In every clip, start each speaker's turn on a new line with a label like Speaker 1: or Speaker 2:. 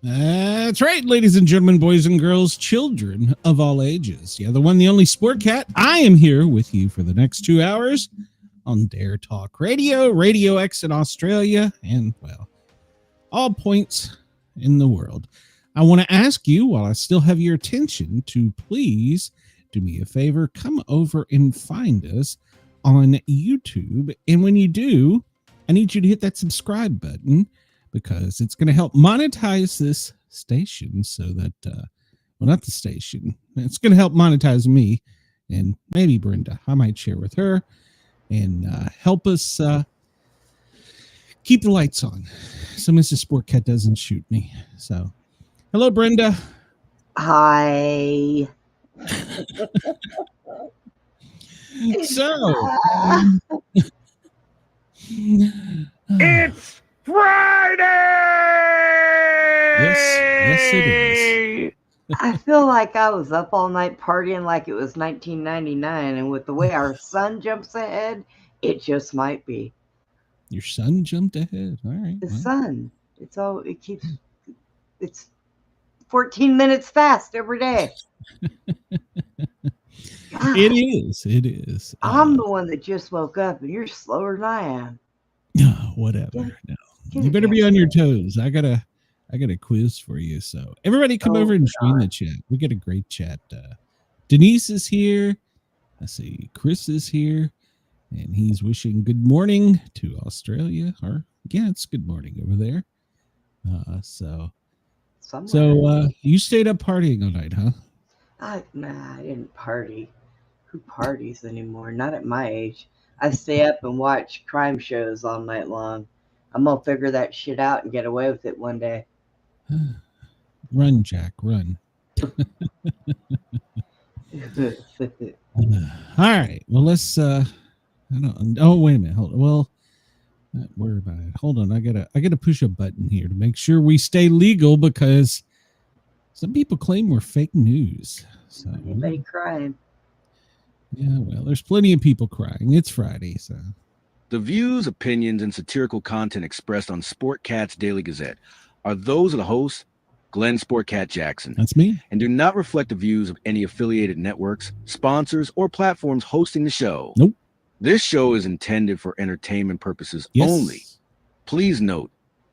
Speaker 1: That's right, ladies and gentlemen, boys and girls, children of all ages. Yeah, the one, the only Sportcat. I am here with you for the next 2 hours on Dare Talk Radio, Radio X in Australia, and, well, all points in the world. I want to ask you, while I still have your attention, to please do me a favor, come over and find us on YouTube. And when you do, I need you to hit that subscribe button, because it's going to help monetize this station so that, well, not the station. It's going to help monetize me and maybe Brenda. I might share with her and help us keep the lights on so Mrs. Sportcat doesn't shoot me. So, hello, Brenda.
Speaker 2: Hi.
Speaker 1: So,
Speaker 3: it's Friday!
Speaker 1: Yes, it is.
Speaker 2: I feel like I was up all night partying like it was 1999, and with the way our sun jumps ahead, it just might be.
Speaker 1: Your son jumped ahead. All right.
Speaker 2: The sun. It's 14 minutes fast every day.
Speaker 1: It is.
Speaker 2: I'm the one that just woke up, and you're slower than I am.
Speaker 1: No, whatever. No. You better be on your toes. I got a quiz for you. So everybody come over and join the chat. We got a great chat. Denise is here. Let's see. Chris is here. And he's wishing good morning to Australia. Or yeah, it's good morning over there. So you stayed up partying all night, huh?
Speaker 2: I didn't party. Who parties anymore? Not at my age. I stay up and watch crime shows all night long. I'm gonna figure that shit out and get away with it one day.
Speaker 1: Run, Jack, run. All right. Well, let's. I don't. Oh, wait a minute. Hold on. Well, not worry about it. Hold on. I gotta push a button here to make sure we stay legal, because some people claim we're fake news. So
Speaker 2: anybody crying?
Speaker 1: Yeah. Well, there's plenty of people crying. It's Friday, so.
Speaker 3: The views, opinions, and satirical content expressed on Sportcat's Daily Gazette are those of the host, Glenn Sportcat Jackson.
Speaker 1: That's me.
Speaker 3: And do not reflect the views of any affiliated networks, sponsors, or platforms hosting the show.
Speaker 1: Nope.
Speaker 3: This show is intended for entertainment purposes only. Please note,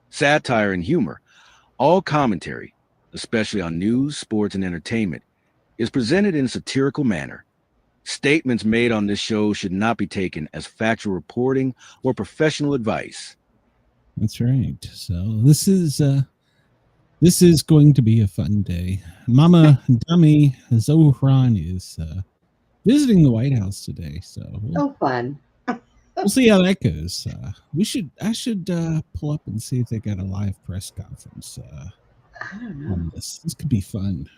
Speaker 3: satire and humor, all commentary, especially on news, sports, and entertainment, is presented in a satirical manner. Statements made on this show should not be taken as factual reporting or professional advice.
Speaker 1: That's right. So this is going to be a fun day. Mama Dummy Zohran is visiting the White House today, so
Speaker 2: fun.
Speaker 1: We'll see how that goes. I should pull up and see if they got a live press conference.
Speaker 2: I don't know.
Speaker 1: On this could be fun.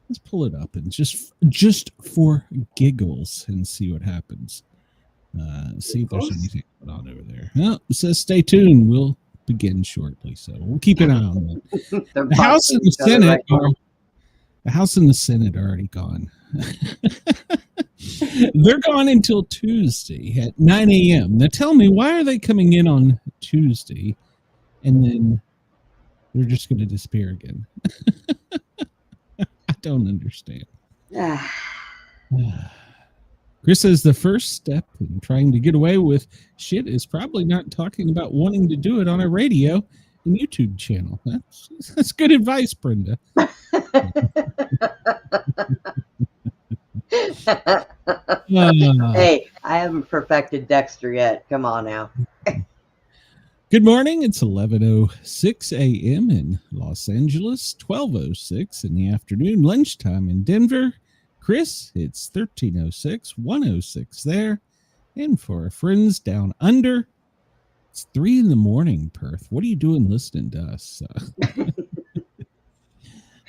Speaker 1: Let's pull it up and just for giggles and see what happens. See if there's anything going on over there. Oh, it says stay tuned. We'll begin shortly, so we'll keep an eye on that. The House and the Senate the House and the Senate are already gone. They're gone until Tuesday at 9 a.m. Now tell me, why are they coming in on Tuesday and then they're just going to disappear again? I don't understand. Chris says the first step in trying to get away with shit is probably not talking about wanting to do it on a radio and YouTube channel. That's good advice, Brenda.
Speaker 2: Hey, I haven't perfected Dexter yet. Come on now.
Speaker 1: Good morning. It's 11:06 a.m. in Los Angeles, 12:06 in the afternoon, lunchtime in Denver. Chris, it's 13:06, 1:06 there. And for our friends down under, it's 3 in the morning, Perth. What are you doing listening to us?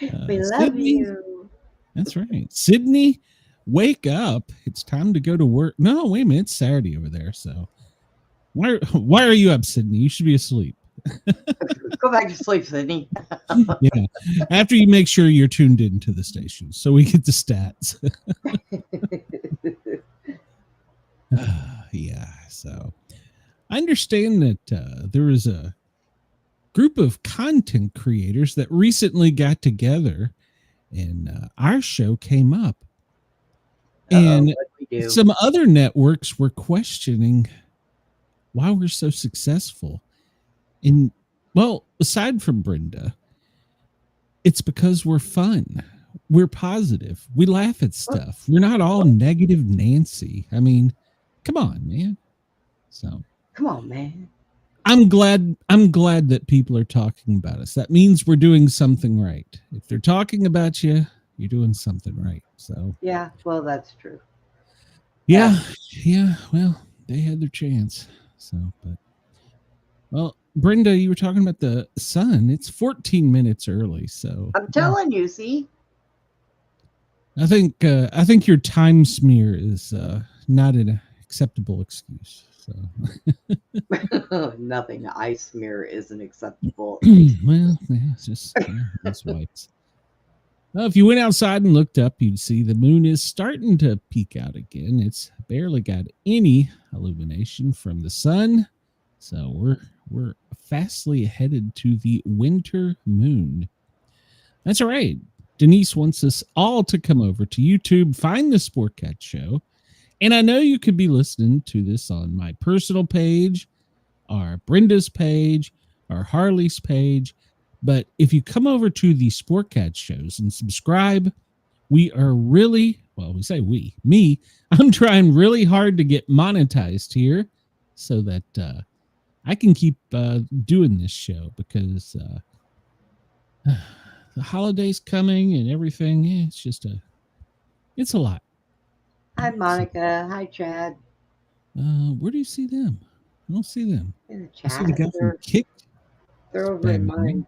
Speaker 2: We love
Speaker 1: Sydney,
Speaker 2: you.
Speaker 1: That's right. Sydney, wake up. It's time to go to work. No, wait a minute. It's Saturday over there, so. Why are you up, Sydney? You should be asleep.
Speaker 2: Go back to sleep, Sydney.
Speaker 1: Yeah. After you make sure you're tuned into the station so we get the stats. Yeah. So I understand that there is a group of content creators that recently got together, and our show came up. And
Speaker 2: what'd we do?
Speaker 1: some other networks were questioning why we're so successful. And, well, aside from Brenda, it's because we're fun. We're positive. We laugh at stuff. We're not all negative Nancy. I mean, come on, man. So
Speaker 2: Come on, man.
Speaker 1: I'm glad that people are talking about us. That means we're doing something right. If they're talking about you, you're doing something right. So
Speaker 2: Yeah, well, that's true.
Speaker 1: yeah. Well, they had their chance. So, but well, Brenda, you were talking about the sun. It's 14 minutes early. So
Speaker 2: I'm telling you, see.
Speaker 1: I think your time smear is not an acceptable excuse. So
Speaker 2: Nothing. I smear isn't acceptable.
Speaker 1: well, yeah, it's just those whites. Well, if you went outside and looked up, you'd see the moon is starting to peek out again. It's barely got any illumination from the sun, so we're fastly headed to the winter moon. That's all right. Denise wants us all to come over to YouTube, find the Sportcat show. And I know you could be listening to this on my personal page, or Brenda's page, or Harley's page. But if you come over to the Sportcat shows and subscribe, we are really, well, we say me, I'm trying really hard to get monetized here so that I can keep doing this show, because the holidays coming and everything, it's a lot.
Speaker 2: Hi, Monica. Hi, Chad.
Speaker 1: Where do you see them? I don't see them.
Speaker 2: In the
Speaker 1: I see
Speaker 2: chat.
Speaker 1: the guy from Kick.
Speaker 2: They're over in mine.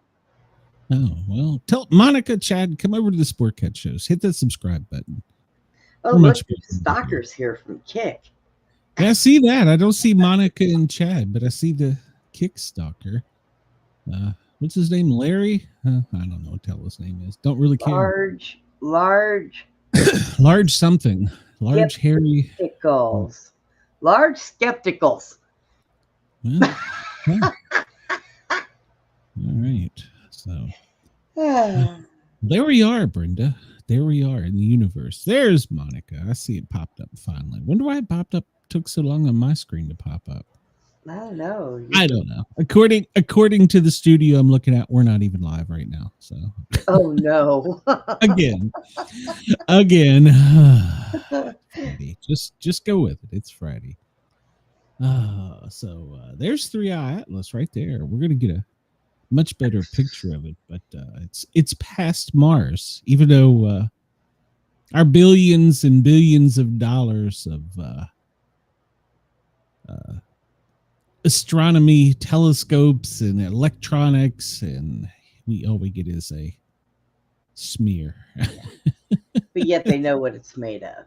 Speaker 1: Oh, well, tell Monica, Chad, come over to the Sportcat shows. Hit that subscribe button.
Speaker 2: Oh,
Speaker 1: How
Speaker 2: look,
Speaker 1: much-
Speaker 2: there's stalkers here from Kick.
Speaker 1: Yeah, I see that. I don't see Monica and Chad, but I see the Kick stalker. What's his name? Larry? I don't know what the hell his name is. Don't really care.
Speaker 2: Large
Speaker 1: Large something. Large hairy.
Speaker 2: skepticals. Large skepticals.
Speaker 1: Well, yeah. All right. So there we are, Brenda. There we are in the universe. There's Monica. I see it popped up finally. Wonder why it popped up. Took so long on my screen to pop up.
Speaker 2: I don't know.
Speaker 1: I don't know. According to the studio I'm looking at, we're not even live right now. So
Speaker 2: Oh no.
Speaker 1: again. Friday. Just go with it. It's Friday. So there's 3i Atlas right there. We're gonna get a much better picture of it, but it's past Mars, even though our billions and billions of dollars of astronomy telescopes and electronics, and all we get is a smear.
Speaker 2: But yet they know what it's made of.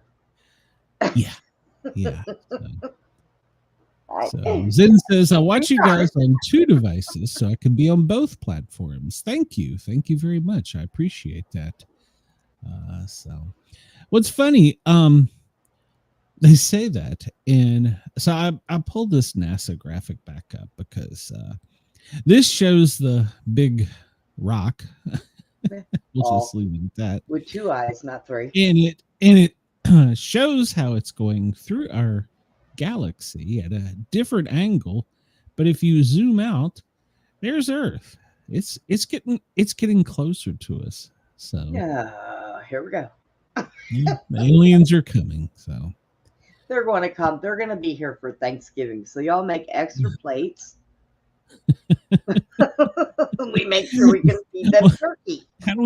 Speaker 1: Yeah. So Zen says, I watch you guys on 2 devices so I can be on both platforms. Thank you very much. I appreciate that. So what's funny, they say that, and so I pulled this NASA graphic back up because this shows the big rock. We'll just leave it at that.
Speaker 2: With 2 eyes, not 3.
Speaker 1: And it shows how it's going through our galaxy at a different angle, but if you zoom out, there's Earth. It's getting closer to us. So
Speaker 2: Yeah, here we go.
Speaker 1: the aliens are coming. So
Speaker 2: They're going to come. They're going to be here for Thanksgiving. So y'all make extra plates. We make sure we can feed them turkey.
Speaker 1: How do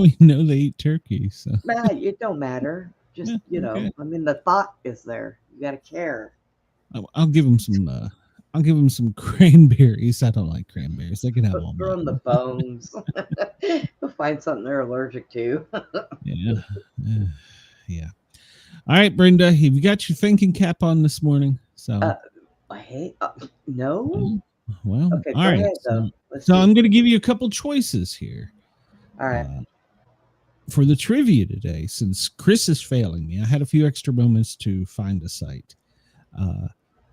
Speaker 1: we know they eat turkey? So
Speaker 2: It don't matter. Just
Speaker 1: okay.
Speaker 2: I mean, the thought is there. You got to care.
Speaker 1: I'll give them some. I'll give them some cranberries. I don't like cranberries. They can have all
Speaker 2: Throw them the bones. You'll find something they're allergic to.
Speaker 1: Yeah. All right, Brenda, have you got your thinking cap on this morning? So
Speaker 2: I hate. No.
Speaker 1: Well,
Speaker 2: Okay,
Speaker 1: all
Speaker 2: go
Speaker 1: right.
Speaker 2: ahead, though.
Speaker 1: So I'm going to give you a couple choices here.
Speaker 2: All right.
Speaker 1: For the trivia today, since Chris is failing me, I had a few extra moments to find a site.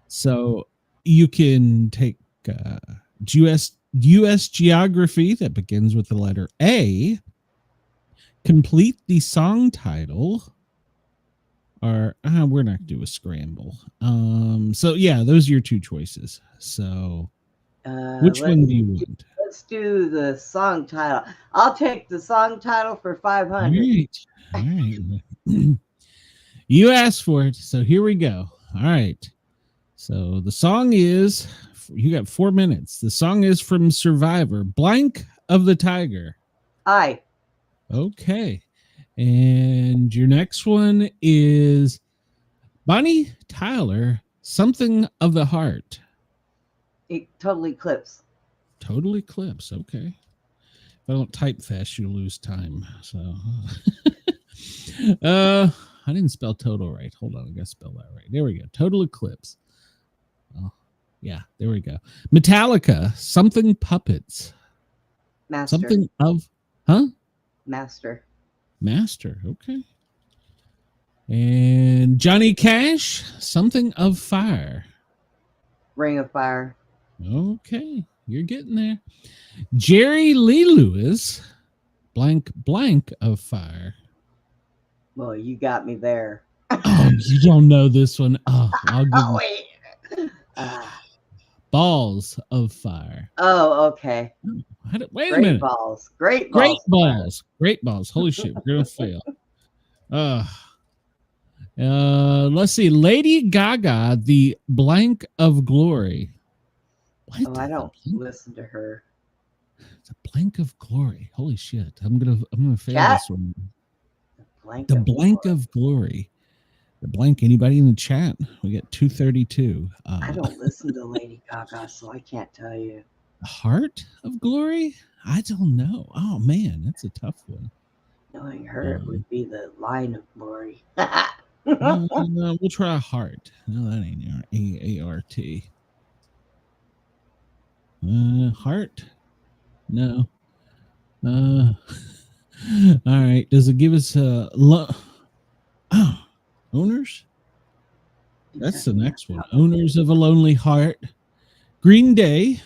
Speaker 1: So you can take U.S. geography that begins with the letter A. Complete the song title. Or we're not going to do a scramble. So yeah, those are your two choices. So which one do you want?
Speaker 2: Let's do the song title. I'll take the song title for 500.
Speaker 1: All right. You asked for it, so here we go. All right. So the song is, you got 4 minutes. The song is from Survivor, Blank of the Tiger.
Speaker 2: Aye.
Speaker 1: Okay. And your next one is Bonnie Tyler, Something of the Heart.
Speaker 2: Total Eclipse.
Speaker 1: Total Eclipse. Okay. If I don't type fast, you lose time. So, I didn't spell total right. Hold on. I got to spell that right. There we go. Total Eclipse. Oh, yeah. There we go. Metallica, Something Puppets.
Speaker 2: Master.
Speaker 1: Something of, huh?
Speaker 2: Master.
Speaker 1: Master. Okay. And Johnny Cash, Something of Fire.
Speaker 2: Ring of Fire.
Speaker 1: Okay. You're getting there. Jerry Lee Lewis, Blank of Fire.
Speaker 2: Well, you got me there.
Speaker 1: Oh, you don't know this one. Oh, I'll give you.
Speaker 2: Wait.
Speaker 1: Balls of Fire.
Speaker 2: Oh, okay.
Speaker 1: Wait a minute.
Speaker 2: Balls. Great
Speaker 1: balls. Holy shit, we're gonna fail. Let's see. Lady Gaga, the Blank of Glory. What?
Speaker 2: Oh, I don't listen to her.
Speaker 1: It's a Blank of Glory. Holy shit. I'm gonna fail this one. The Blank of Glory. The Blank. Anybody in the chat? We got 232.
Speaker 2: I don't listen to Lady Gaga, so I can't tell you.
Speaker 1: Heart of Glory? I don't know. Oh man, that's a tough one.
Speaker 2: Knowing her, it would be the Line of Glory.
Speaker 1: We'll try Heart. No, that ain't A-A-R-T. Heart? No. All right. Does it give us Owners? That's the next one. Owners of a Lonely Heart. Green Day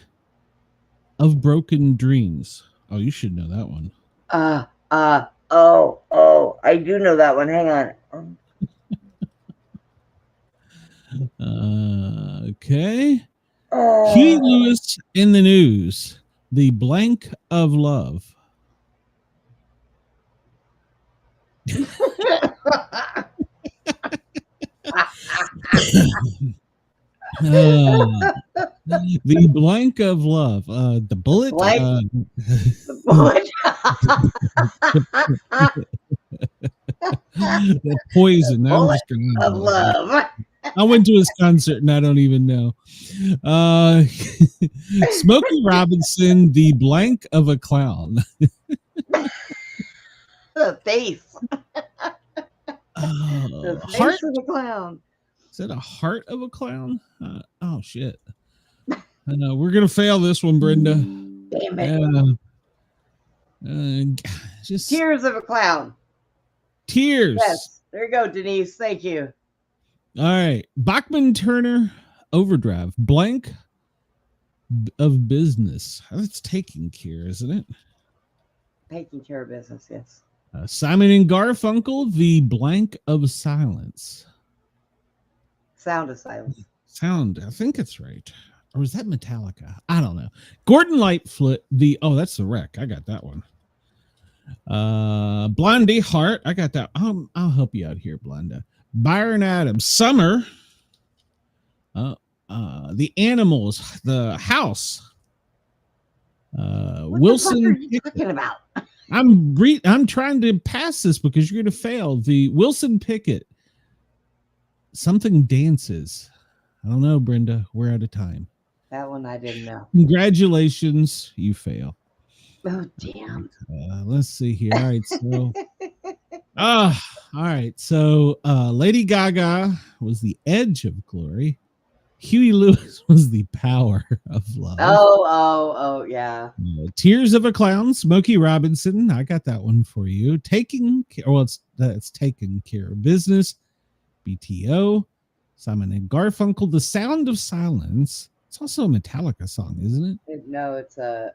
Speaker 1: of Broken Dreams. Oh, you should know that one.
Speaker 2: I do know that one. Hang on.
Speaker 1: Okay. Huey Lewis in the News. The Blank of Love. The Blank of Love. The Bullet.
Speaker 2: The Bullet.
Speaker 1: The Poison.
Speaker 2: Bullet of Love.
Speaker 1: I went to his concert and I don't even know. Smokey Robinson, The Blank of a Clown.
Speaker 2: The face. The face
Speaker 1: Heart
Speaker 2: of a clown.
Speaker 1: Is that a heart of a clown? Oh shit! I know we're gonna fail this one, Brenda.
Speaker 2: Damn it!
Speaker 1: Just
Speaker 2: Tears of a Clown.
Speaker 1: Tears.
Speaker 2: Yes, there you go, Denise. Thank you.
Speaker 1: All right, Bachman Turner, Overdrive, Blank of Business. That's Taking Care, isn't it?
Speaker 2: Taking Care of Business. Yes.
Speaker 1: Simon and Garfunkel, The Blank of Silence.
Speaker 2: Sound of Silence.
Speaker 1: Sound, I think it's right. Or is that Metallica? I don't know. Gordon Lightfoot, that's The Wreck. I got that one. Blondie, Heart. I got that. I'll help you out here, Blonda. Byron Adams, Summer. The Animals, The House. Wilson.
Speaker 2: What are you talking about?
Speaker 1: I'm trying to pass this because you're going to fail. The Wilson Pickett. Something Dances. I don't know, Brenda. We're out of time.
Speaker 2: That one I didn't know.
Speaker 1: Congratulations. You fail.
Speaker 2: Oh, damn.
Speaker 1: Let's see here. All right. So, all right. So, Lady Gaga was The Edge of Glory. Huey Lewis was The Power of Love.
Speaker 2: Oh, yeah.
Speaker 1: Tears of a Clown, Smokey Robinson. I got that one for you. It's Taking Care of Business. BTO. Simon and Garfunkel, The Sound of Silence. It's also a Metallica song, isn't it?
Speaker 2: No, it's a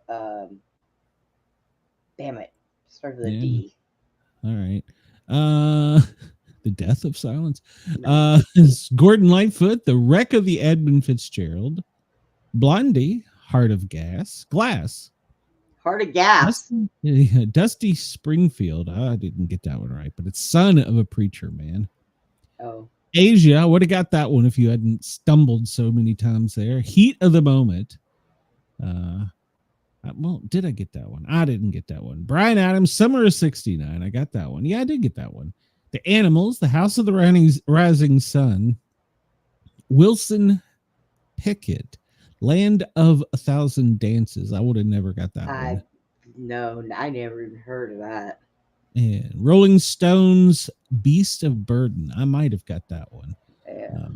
Speaker 2: damn it. Starts with a
Speaker 1: Yeah.
Speaker 2: D.
Speaker 1: All right. The Death of Silence.
Speaker 2: No.
Speaker 1: Gordon Lightfoot, The Wreck of the Edmund Fitzgerald. Blondie, Heart of Glass.
Speaker 2: Heart of Gas.
Speaker 1: Dusty Springfield. I didn't get that one right, but it's Son of a Preacher Man.
Speaker 2: Oh.
Speaker 1: Asia, I would have got that one if you hadn't stumbled so many times there. Heat of the Moment. Well, did I get that one? I didn't get that one. Bryan Adams, Summer of '69. I got that one. Yeah, I did get that one. The Animals, The House of the Rising Sun. Wilson Pickett, Land of a Thousand Dances. I would have never got that one.
Speaker 2: No, I never even heard of that.
Speaker 1: And Rolling Stones, Beast of Burden. I might have got that one.
Speaker 2: Yeah.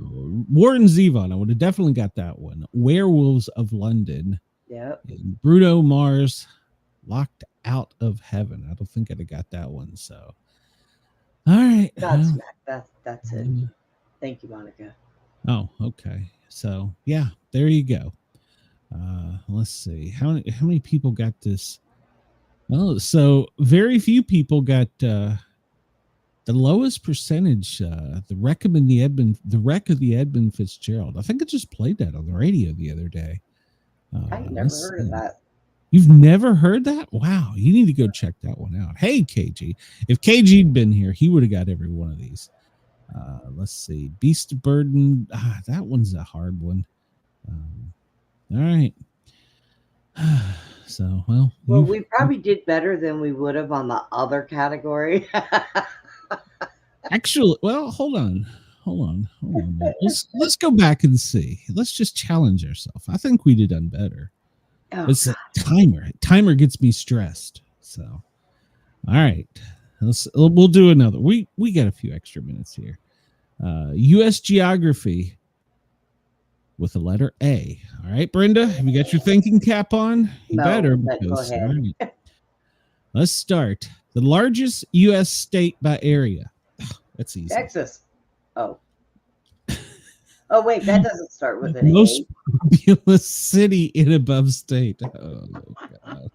Speaker 1: Warren Zevon. I would have definitely got that one. Werewolves of London.
Speaker 2: Yep.
Speaker 1: And Bruno Mars, Locked Out of Heaven. I don't think I'd have got that one. So, all right.
Speaker 2: That's it. Thank you, Monica.
Speaker 1: Oh, okay. So, yeah, there you go. Let's see. How many people got this? Well, so very few people got the lowest percentage. The Wreck of the Edmund Fitzgerald. I think I just played that on the radio the other day.
Speaker 2: I've never heard of that.
Speaker 1: You've never heard that? Wow, you need to go check that one out. Hey, KG. If KG'd been here, he would have got every one of these. Let's see. Beast of Burden. That one's a hard one. All right. So, well,
Speaker 2: we probably did better than we would have on the other category.
Speaker 1: Actually, well, hold on. Let's go back and see. Let's just challenge ourselves. I think we'd have done better.
Speaker 2: Oh,
Speaker 1: it's a timer. Timer gets me stressed. So, all right, we'll do another. We got a few extra minutes here. U.S. geography with the letter A. All right, Brenda, have you got your thinking cap on? You better.
Speaker 2: Go ahead.
Speaker 1: Right. Let's start. The largest U.S. state by area. That's easy.
Speaker 2: Texas. Oh. Oh, wait, that doesn't start with an
Speaker 1: Most
Speaker 2: A.
Speaker 1: populous city in above state. Oh, God.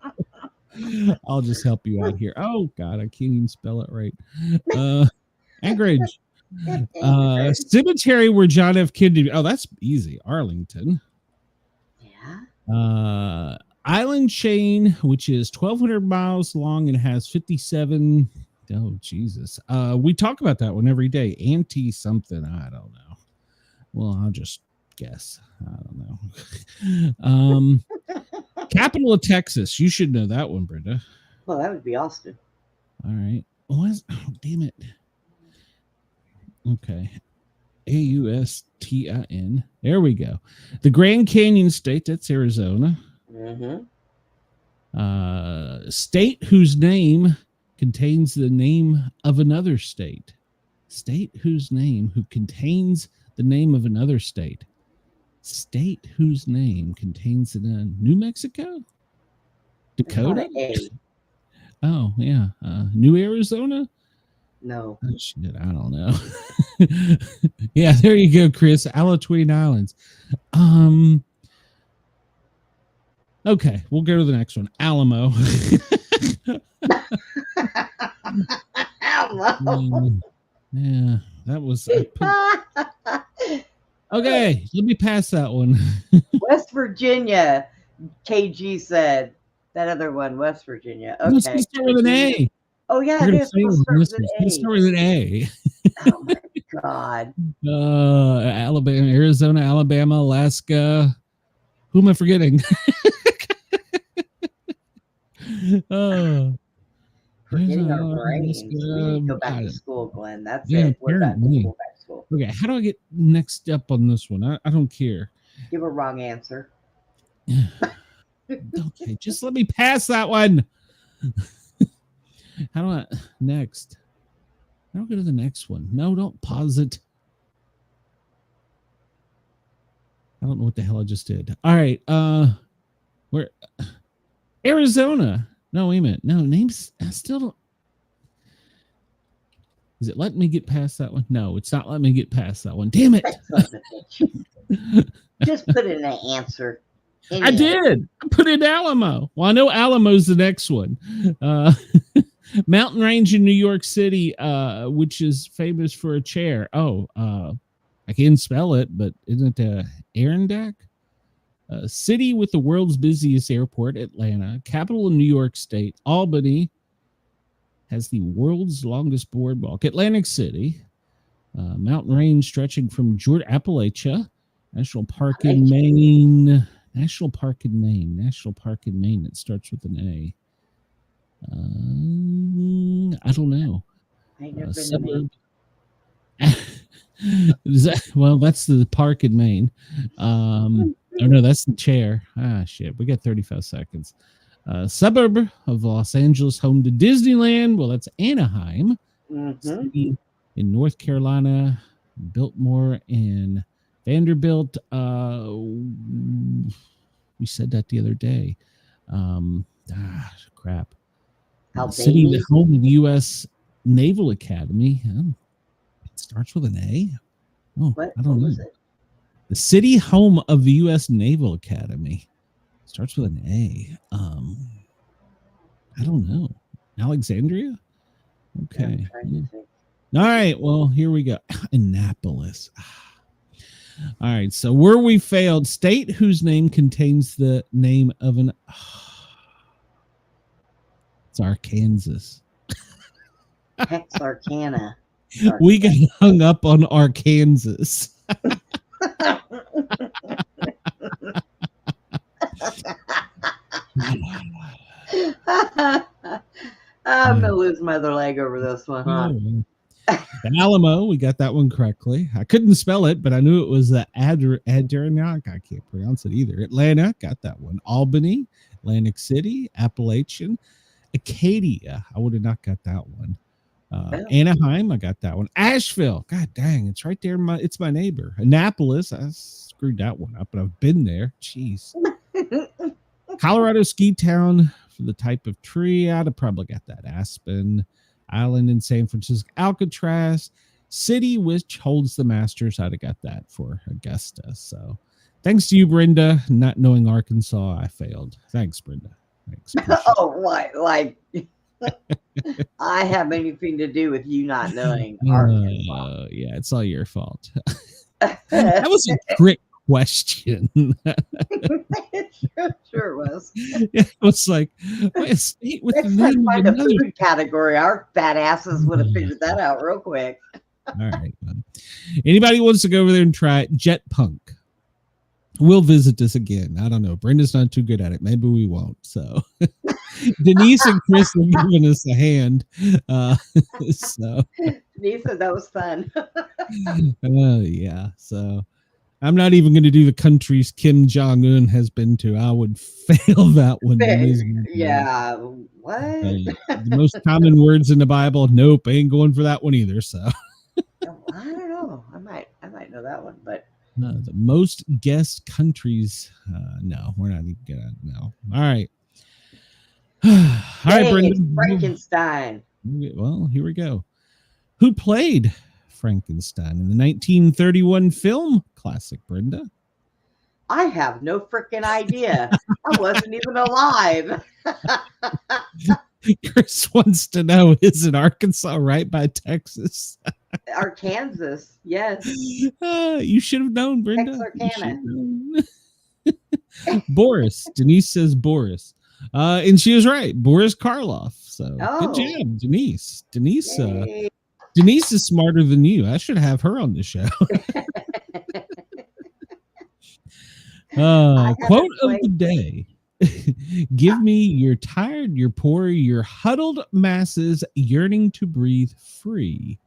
Speaker 1: I'll just help you out here. Oh, God, I can't even spell it right. Anchorage. Cemetery where John F. Kennedy. Oh, that's easy. Arlington.
Speaker 2: Yeah.
Speaker 1: Island chain, which is 1,200 miles long and has 57. Oh, Jesus. We talk about that one every day. Anti something. I don't know. Well, I'll just guess. I don't know. Capital of Texas. You should know that one, Brenda.
Speaker 2: Well, that would be Austin.
Speaker 1: All right. Oh, damn it. Okay. Austin. There we go. The Grand Canyon State. That's Arizona.
Speaker 2: Mm-hmm.
Speaker 1: State whose name contains the name of another state. State whose name contains the name of another state. State whose name contains the New Mexico? Dakota? Oh, yeah. New Arizona?
Speaker 2: No.
Speaker 1: Oh, shit, I don't know. Yeah, there you go, Chris. Alatoine Islands. Okay, we'll go to the next one. Alamo.
Speaker 2: Alamo.
Speaker 1: Yeah, that was. Okay, let me pass that one.
Speaker 2: West Virginia. KG said that other one, West Virginia. Okay.
Speaker 1: Let's start with an A.
Speaker 2: Oh yeah, it is.
Speaker 1: Let's start with an A.
Speaker 2: Oh my God.
Speaker 1: Alabama, Arizona, Alabama, Alaska. Who am I forgetting?
Speaker 2: Forgetting our brains. We need to go back to school, Glenn. That's
Speaker 1: yeah,
Speaker 2: it. We're back to school.
Speaker 1: Okay, how do I get next up on this one? I don't care.
Speaker 2: Give a wrong answer.
Speaker 1: Okay, just let me pass that one. How do I next? I don't go to the next one. No, don't pause it. I don't know what the hell I just did. All right. Where Arizona. No, wait a minute. No, names I still don't. Is it letting me get past that one? No, it's not letting me get past that one. Damn it.
Speaker 2: Just put in an answer.
Speaker 1: I did. I put in Alamo. Well, I know Alamo's the next one. Mountain range in New York City, which is famous for a chair. I can't spell it, but isn't it Adirondack? City with the world's busiest airport, Atlanta. Capital of New York State, Albany. Has the world's longest boardwalk, Atlantic City. Mountain range stretching from Appalachia. National Park in Maine. National Park in Maine. It starts with an A. I don't know. Suburb. That's the park in Maine. No, that's the chair. Shit. We got 35 seconds. Suburb of Los Angeles, home to Disneyland. Well, that's Anaheim. City in North Carolina. Biltmore in Vanderbilt. We said that the other day. Crap. City, the home of the U.S. Naval Academy. It starts with an A. Oh, what? I don't know. The city home of the U.S. Naval Academy starts with an A. I don't know. Alexandria? Okay. All right. Well, here we go. Annapolis. All right. So where we failed, state whose name contains the name of an. It's Arkansas.
Speaker 2: Texarkana.
Speaker 1: We got hung up on Arkansas.
Speaker 2: I'm gonna lose my other leg over this one, huh?
Speaker 1: The Alamo, we got that one correctly. I couldn't spell it, but I knew it was the Adirondack. I can't pronounce it either. Atlanta, got that one. Albany, Atlantic City, Appalachian, Acadia. I would have not got that one. Anaheim, I got that one. Asheville, god dang, it's right there. It's my neighbor. Annapolis, I screwed that one up, but I've been there. Jeez. Colorado ski town for the type of tree. I'd have probably got that. Aspen. Island in San Francisco. Alcatraz. City which holds the Masters. I'd have got that for Augusta. So thanks to you, Brenda. Not knowing Arkansas, I failed. Thanks, Brenda. Thanks.
Speaker 2: Oh, what? Like I have anything to do with you not knowing Arkansas.
Speaker 1: Yeah, it's all your fault. That was a trick question.
Speaker 2: It sure was.
Speaker 1: It was like, a state with
Speaker 2: Next
Speaker 1: the name
Speaker 2: time, find
Speaker 1: of
Speaker 2: a
Speaker 1: another.
Speaker 2: food category. Our fat asses would have figured that out real quick.
Speaker 1: All right. Anybody wants to go over there and try it? Jet Punk. We'll visit this again. I don't know. Brenda's not too good at it. Maybe we won't. So Denise and Chris have given us a hand. So
Speaker 2: Denise said that was fun.
Speaker 1: yeah. So I'm not even going to do the countries Kim Jong-un has been to. I would fail that one.
Speaker 2: Yeah. What?
Speaker 1: The most common words in the Bible. Nope. I ain't going for that one either. So
Speaker 2: I don't know. I might know that one, but
Speaker 1: the most guessed countries. No, we're not even gonna. No. All right. All right, Brendan.
Speaker 2: Frankenstein.
Speaker 1: Well, here we go. Who played Frankenstein in the 1931 film classic, Brenda?
Speaker 2: I have no freaking idea. I wasn't even alive.
Speaker 1: Chris wants to know, is it Arkansas right by Texas?
Speaker 2: Arkansas, yes.
Speaker 1: You should have known, Brenda.
Speaker 2: Texarkana.
Speaker 1: Boris. Denise says Boris. And she was right. Boris Karloff. So good job, Denise. Denise is smarter than you. I should have her on the show. Quote of the day. Give me your tired, your poor, your huddled masses yearning to breathe free.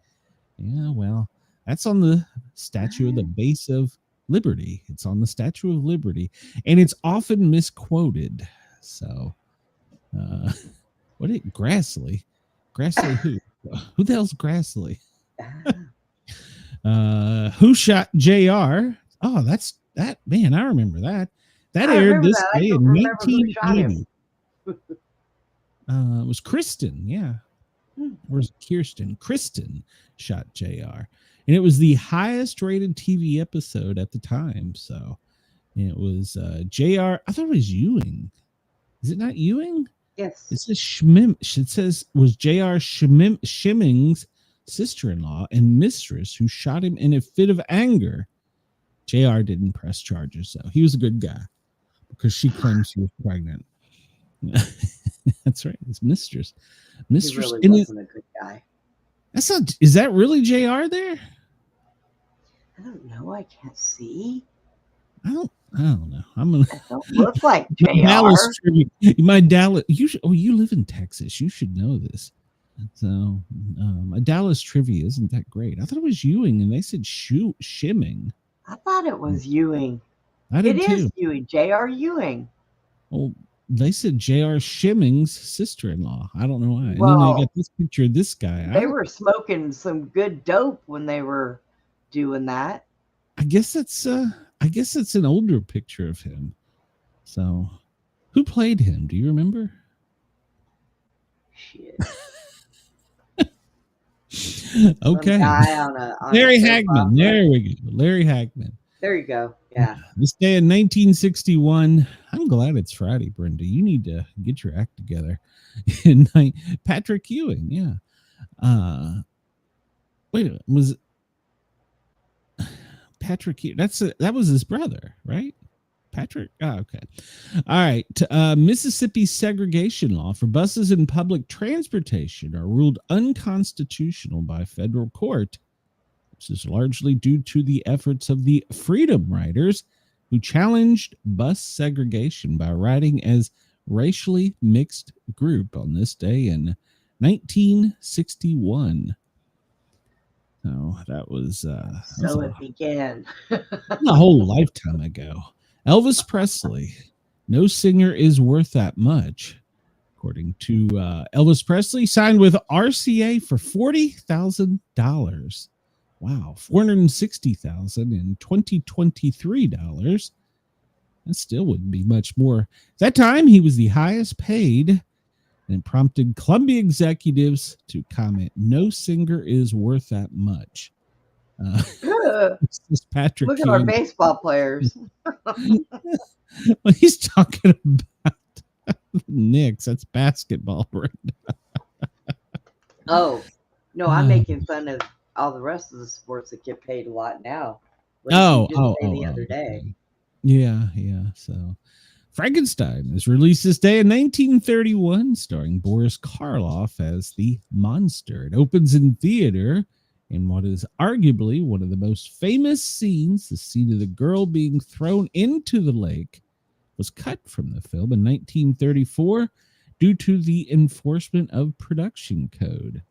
Speaker 1: Yeah, well, that's on the statue of the base of Liberty. It's on the Statue of Liberty, and it's often misquoted. So, what is it? Grassley? Grassley who? Who the hell's Grassley? Who shot JR? Oh, that's that man. I remember that. That aired this day in 1980. It was Kristen, yeah. Where's Kristen shot JR. And it was the highest rated TV episode at the time. So it was JR. I thought it was Ewing. Is it not Ewing?
Speaker 2: Yes.
Speaker 1: It says it says was J.R. Shimming's sister-in-law and mistress who shot him in a fit of anger. J.R. didn't press charges, though. He was a good guy because she claims he was pregnant. That's right. His mistress.
Speaker 2: He really wasn't a good guy.
Speaker 1: That's not. Is that really J.R. there?
Speaker 2: I don't know. I can't see.
Speaker 1: I don't know. I
Speaker 2: don't look like JR.
Speaker 1: My Dallas. You live in Texas. You should know this. So, my Dallas trivia isn't that great. I thought it was Ewing, and they said Shimming.
Speaker 2: I thought it was Ewing.
Speaker 1: It
Speaker 2: is Ewing. J.R. Ewing.
Speaker 1: Well, they said J.R. Shimming's sister-in-law. I don't know why.
Speaker 2: Well,
Speaker 1: and then they got this picture of this guy.
Speaker 2: They were smoking some good dope when they were doing that.
Speaker 1: I guess it's an older picture of him. So, who played him? Do you remember?
Speaker 2: Shit.
Speaker 1: Okay. Larry Hagman. There we go. Larry Hagman.
Speaker 2: There you go. Yeah.
Speaker 1: This day in 1961. I'm glad it's Friday, Brenda. You need to get your act together. Patrick Ewing. Yeah. Wait a minute. Was Patrick Ewing? That was his brother, right? Patrick. Oh, okay. All right. Mississippi's segregation law for buses and public transportation are ruled unconstitutional by federal court. This is largely due to the efforts of the Freedom Riders, who challenged bus segregation by riding as racially mixed group on this day in 1961. So that was
Speaker 2: it began
Speaker 1: a whole lifetime ago. Elvis Presley, no singer is worth that much. According to Elvis Presley, signed with RCA for $40,000. Wow, $460,000 in 2023 dollars. That still wouldn't be much more. At that time, he was the highest paid, and prompted Columbia executives to comment, "No singer is worth that much." This is Patrick.
Speaker 2: Look at our baseball players.
Speaker 1: Well, he's talking about the Knicks. That's basketball, right?
Speaker 2: Oh, no, I'm making fun of all the rest of the sports that get paid a lot now.
Speaker 1: The other day. Yeah. So Frankenstein is released this day in 1931, starring Boris Karloff as the monster. It opens in theater in what is arguably one of the most famous scenes. The scene of the girl being thrown into the lake was cut from the film in 1934 due to the enforcement of production code.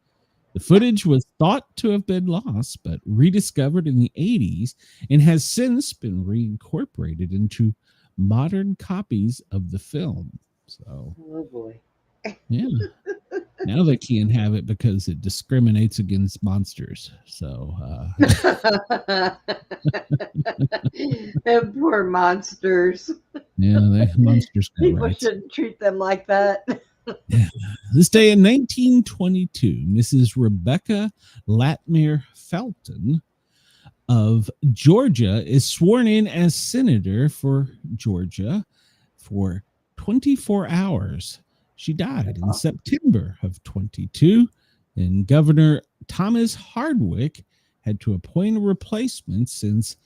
Speaker 1: The footage was thought to have been lost, but rediscovered in the 80s and has since been reincorporated into modern copies of the film. So,
Speaker 2: oh boy.
Speaker 1: Yeah. Now they can't have it because it discriminates against monsters. So,
Speaker 2: and poor monsters.
Speaker 1: Yeah, monsters.
Speaker 2: People shouldn't treat them like that.
Speaker 1: Yeah. This day in 1922, Mrs. Rebecca Latimer Felton of Georgia is sworn in as senator for Georgia for 24 hours. She died in September of 22, and Governor Thomas Hardwick had to appoint a replacement since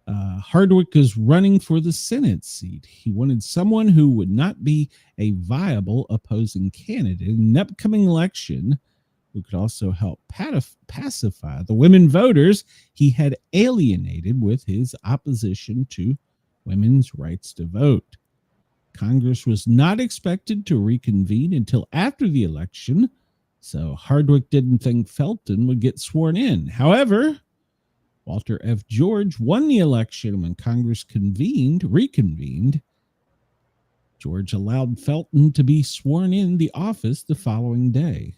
Speaker 1: Hardwick is running for the Senate seat. He wanted someone who would not be a viable opposing candidate in an upcoming election, who could also help pacify the women voters he had alienated with his opposition to women's rights to vote. Congress was not expected to reconvene until after the election, so Hardwick didn't think Felton would get sworn in. However, Walter F. George won the election. When Congress reconvened, George allowed Felton to be sworn in the office the following day.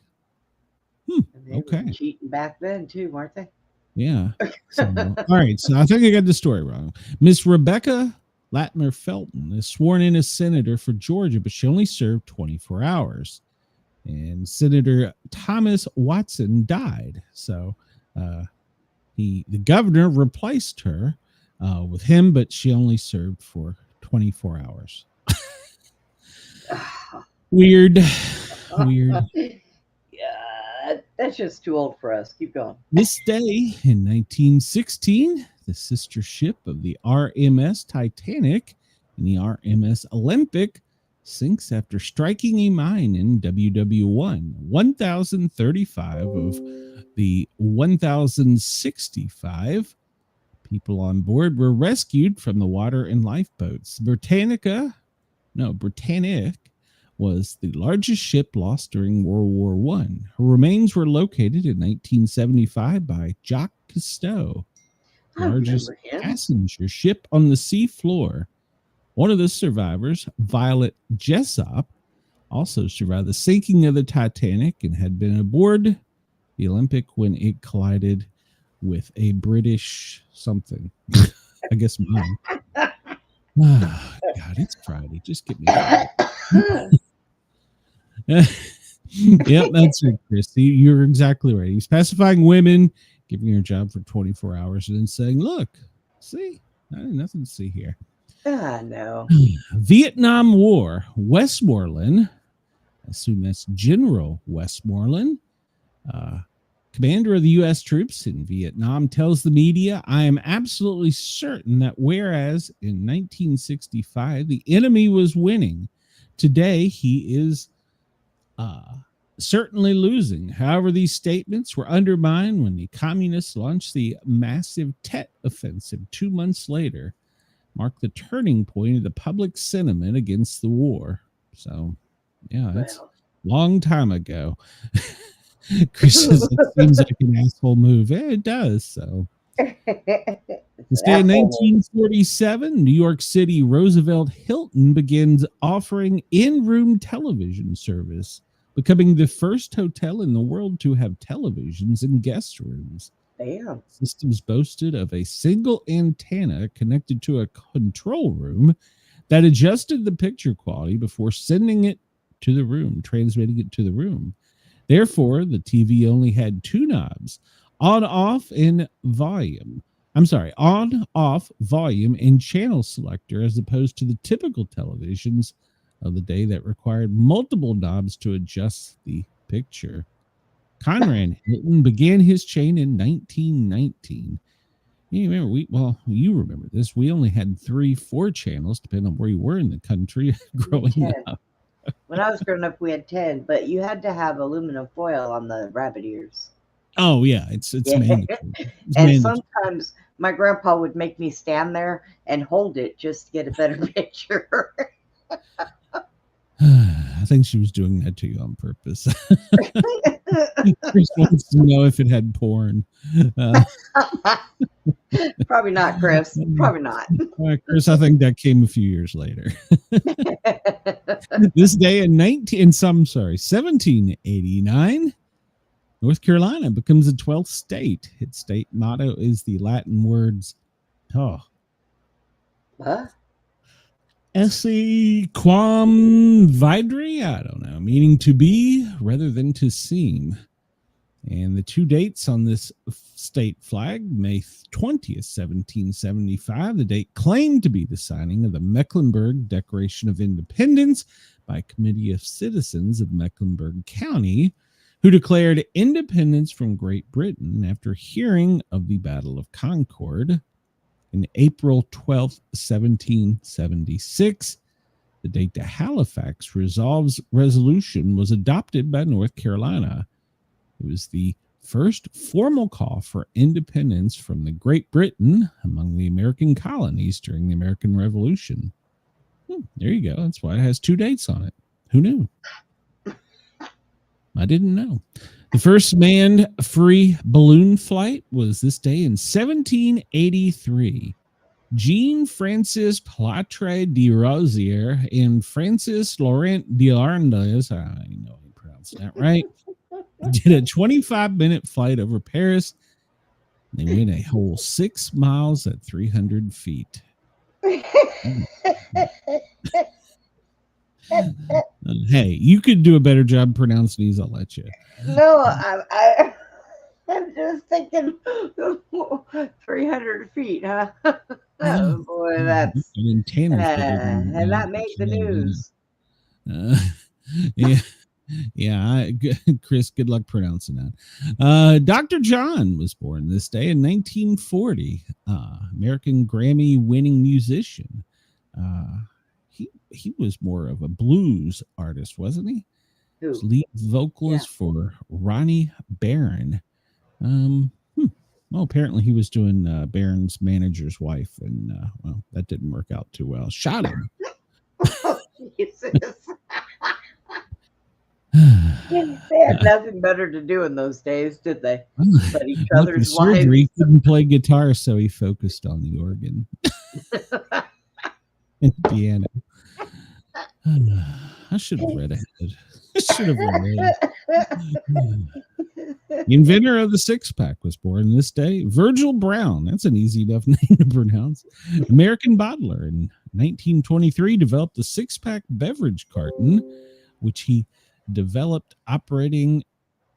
Speaker 1: Okay.
Speaker 2: Were cheating back then too, weren't they?
Speaker 1: Yeah. So, all right. So I think I got the story wrong. Miss Rebecca Latimer Felton is sworn in as senator for Georgia, but she only served 24 hours. and Senator Thomas Watson died. So the governor replaced her with him, but she only served for 24 hours. Weird.
Speaker 2: Yeah, that's just too old for us. Keep going.
Speaker 1: This day in 1916, the sister ship of the RMS Titanic and the RMS Olympic sinks after striking a mine in WW1. 1,035 of the 1,065 people on board were rescued from the water in lifeboats. Britannic was the largest ship lost during World War I. Her remains were located in 1975 by Jacques Cousteau, the largest passenger ship on the sea floor. One of the survivors, Violet Jessop, also survived the sinking of the Titanic and had been aboard the Olympic when it collided with a British something. I guess mine. Oh, God, it's Friday. Just get me out. Yep, that's it, Christy. You're exactly right. He's pacifying women, giving her a job for 24 hours, and then saying, look, see, nothing to see here.
Speaker 2: No.
Speaker 1: Vietnam War. Westmoreland, I assume that's General Westmoreland, commander of the U.S. troops in Vietnam, tells the media, I am absolutely certain that whereas in 1965 the enemy was winning, today he is certainly losing. However, these statements were undermined when the communists launched the massive Tet offensive 2 months later, marked the turning point of the public sentiment against the war. So, yeah, that's a long time ago. Chris says it seems like an asshole move. Yeah, it does. So, this day in 1947, New York City Roosevelt Hilton begins offering in-room television service, becoming the first hotel in the world to have televisions in guest rooms.
Speaker 2: Damn.
Speaker 1: Systems boasted of a single antenna connected to a control room that adjusted the picture quality before sending it to the room, transmitting it to the room. Therefore, the TV only had two knobs, on-off volume and channel selector, as opposed to the typical televisions of the day that required multiple knobs to adjust the picture. Conrad Hilton began his chain in 1919. You remember, you remember this. We only had 3-4 channels, depending on where you were in the country growing up.
Speaker 2: When I was growing up, we had 10, but you had to have aluminum foil on the rabbit ears.
Speaker 1: Oh, yeah, it's mandatory.
Speaker 2: Sometimes my grandpa would make me stand there and hold it just to get a better picture.
Speaker 1: I think she was doing that to you on purpose. Chris wants to know if it had porn.
Speaker 2: Probably not, Chris. Probably not.
Speaker 1: Chris, I think that came a few years later. This day in 1789, North Carolina becomes the 12th state. Its state motto is the Latin words, esse quam vidri, I don't know, meaning to be rather than to seem. And the two dates on this state flag, May 20th, 1775, the date claimed to be the signing of the Mecklenburg Declaration of Independence by a committee of citizens of Mecklenburg County, who declared independence from Great Britain after hearing of the Battle of Concord. In April 12th, 1776, the date the Halifax resolution was adopted by North Carolina. It was the first formal call for independence from the Great Britain among the American colonies during the American Revolution. There you go. That's why it has two dates on it. Who knew? I didn't know. The first manned free balloon flight was this day in 1783. Jean-Francis Platre de Rosier and Francis Laurent d'Arndes, I know I pronounced that right, did a 25-minute flight over Paris. They went a whole 6 miles at 300 feet. Hey, you could do a better job pronouncing these. I'll let you.
Speaker 2: No, I'm just thinking 300 feet, huh? Oh, boy, that's
Speaker 1: in Tanner's
Speaker 2: and that made the news.
Speaker 1: Yeah. Yeah, Chris, good luck pronouncing that. Dr. John was born this day in 1940. American Grammy-winning musician. He was more of a blues artist, wasn't he?
Speaker 2: Who?
Speaker 1: Lead vocalist for Ronnie Barron. Well, apparently he was doing Barron's manager's wife, and well, that didn't work out too well. Shot him.
Speaker 2: Oh, Jesus. They had nothing better to do in those days, did they? But each other's wives.
Speaker 1: He couldn't play guitar, so he focused on the organ and the piano. I should have read ahead. I should have read. The inventor of the six-pack was born this day. Virgil Brown. That's an easy enough name to pronounce. American bottler in 1923 developed the six-pack beverage carton, which he developed operating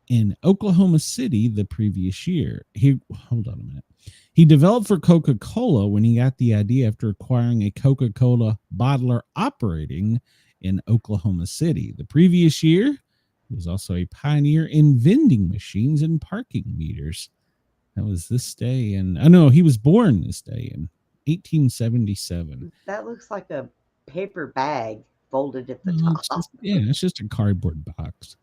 Speaker 1: in Oklahoma City the previous year. Hold on a minute. He developed for Coca-Cola when he got the idea after acquiring a Coca-Cola bottler operating in Oklahoma City. The previous year, he was also a pioneer in vending machines and parking meters. That was this day. And I know he was born this day in 1877.
Speaker 2: That looks like a paper bag folded at the top.
Speaker 1: It's just a cardboard box.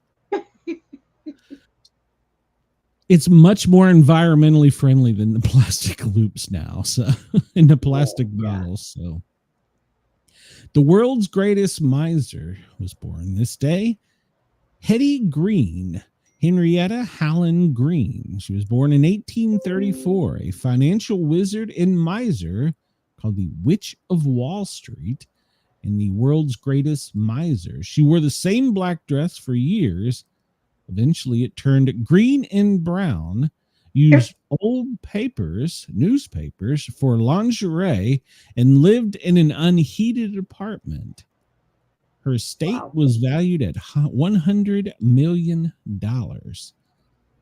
Speaker 1: It's much more environmentally friendly than the plastic loops now, so in the plastic bottles. So, the world's greatest miser was born this day. Hetty Green, Henrietta Hallen Green. She was born in 1834, a financial wizard and miser called the Witch of Wall Street and the world's greatest miser. She wore the same black dress for years. Eventually, it turned green and brown, used old newspapers for lingerie, and lived in an unheated apartment. Her estate was valued at $100 million.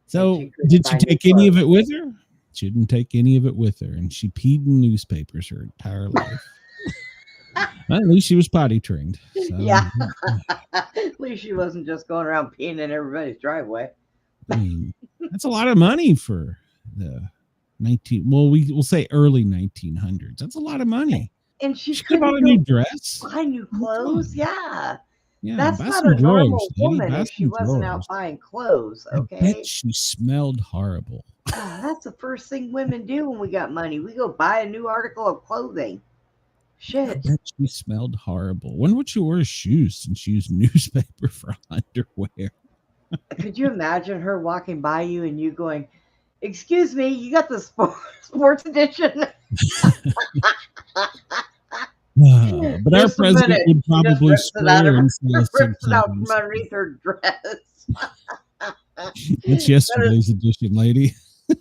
Speaker 1: So, did she take any of it with her? She didn't take any of it with her, and she peed in newspapers her entire life. Well, at least she was potty trained. So.
Speaker 2: Yeah. At least she wasn't just going around peeing in everybody's driveway.
Speaker 1: I mean, that's a lot of money for the we'll say early 1900s. That's a lot of money.
Speaker 2: And she
Speaker 1: could buy a new dress.
Speaker 2: Buy new clothes. Yeah.
Speaker 1: That's
Speaker 2: not a normal woman if she wasn't out buying clothes. Okay.
Speaker 1: I bet she smelled horrible.
Speaker 2: That's the first thing women do when we got money. We go buy a new article of clothing. Shit.
Speaker 1: I bet she smelled horrible. When would she wear shoes since she used newspaper for underwear?
Speaker 2: Could you imagine her walking by you and you going, "Excuse me, you got the sports edition?"
Speaker 1: But our president would probably swear and say
Speaker 2: rips it out from underneath her dress.
Speaker 1: It's yesterday's edition, lady.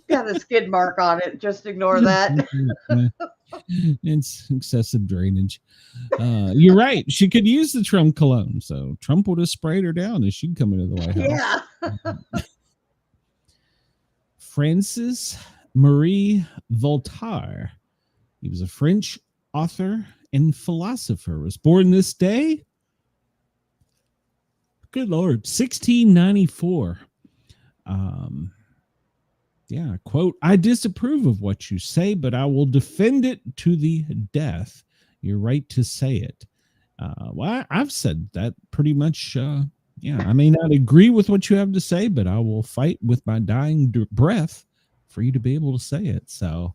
Speaker 2: Got a skid mark on it. Just ignore that.
Speaker 1: It's excessive drainage. You're right. She could use the Trump cologne, so Trump would have sprayed her down as she'd come into the White House.
Speaker 2: Yeah.
Speaker 1: Francis Marie Voltaire. He was a French author and philosopher. Was born this day. Good Lord, 1694. Quote, "I disapprove of what you say, but I will defend it to the death. You're right to say it." Well, I've said that pretty much. I may not agree with what you have to say, but I will fight with my dying breath for you to be able to say it. So,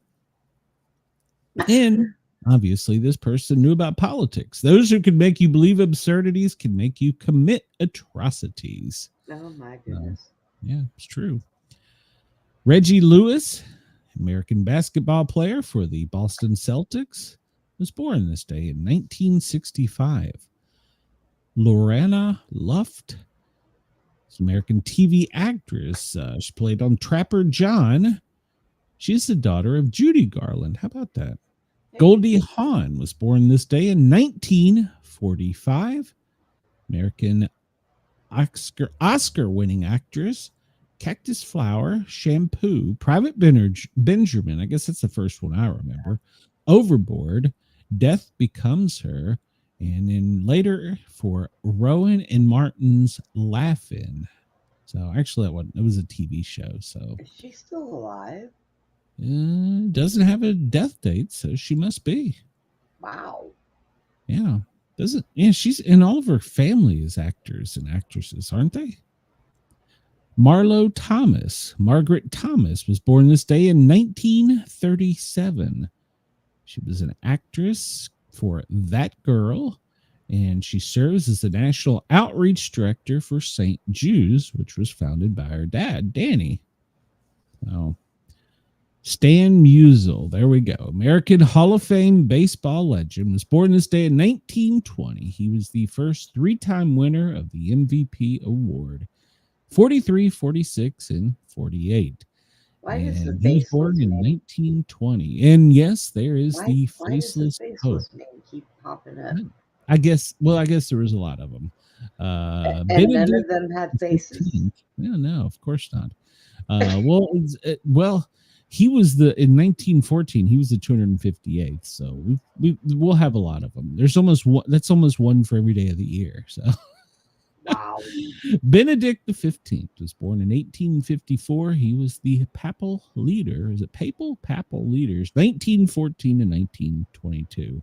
Speaker 1: and obviously, this person knew about politics. Those who can make you believe absurdities can make you commit atrocities.
Speaker 2: Oh, my goodness.
Speaker 1: It's true. Reggie Lewis, American basketball player for the Boston Celtics, was born this day in 1965. Lorena Luft, American TV actress. She played on Trapper John. She's the daughter of Judy Garland. How about that? Goldie Hawn was born this day in 1945. American Oscar-winning actress, Cactus Flower, Shampoo, Private Benjamin, I guess that's the first one I remember, Overboard, Death Becomes Her, and then later for Rowan and Martin's Laugh-In. So actually it was a TV show. So
Speaker 2: Is she still alive?
Speaker 1: Doesn't have a death date, so she must be.
Speaker 2: Wow.
Speaker 1: Yeah. She's in all of her family is actors and actresses, aren't they? Margaret Thomas was born this day in 1937. She was an actress for That Girl, and she serves as the National Outreach Director for St. Jude's, which was founded by her dad, Danny. Oh, Stan Musial, there we go. American Hall of Fame baseball legend, was born this day in 1920. He was the first three-time winner of the MVP award, 43, 46, and 48.
Speaker 2: Why does the
Speaker 1: And he was born in 1920. And yes, there is the faceless Pope.
Speaker 2: Man keep popping up?
Speaker 1: I guess there was a lot of them.
Speaker 2: And none of them had faces.
Speaker 1: Yeah, no, of course not. He was in 1914. He was the 258th. So we'll have a lot of them. There's almost one. That's almost one for every day of the year. So.
Speaker 2: Wow.
Speaker 1: Benedict XV was born in 1854. He was the papal leader. Is it papal? Papal leaders, 1914 to 1922.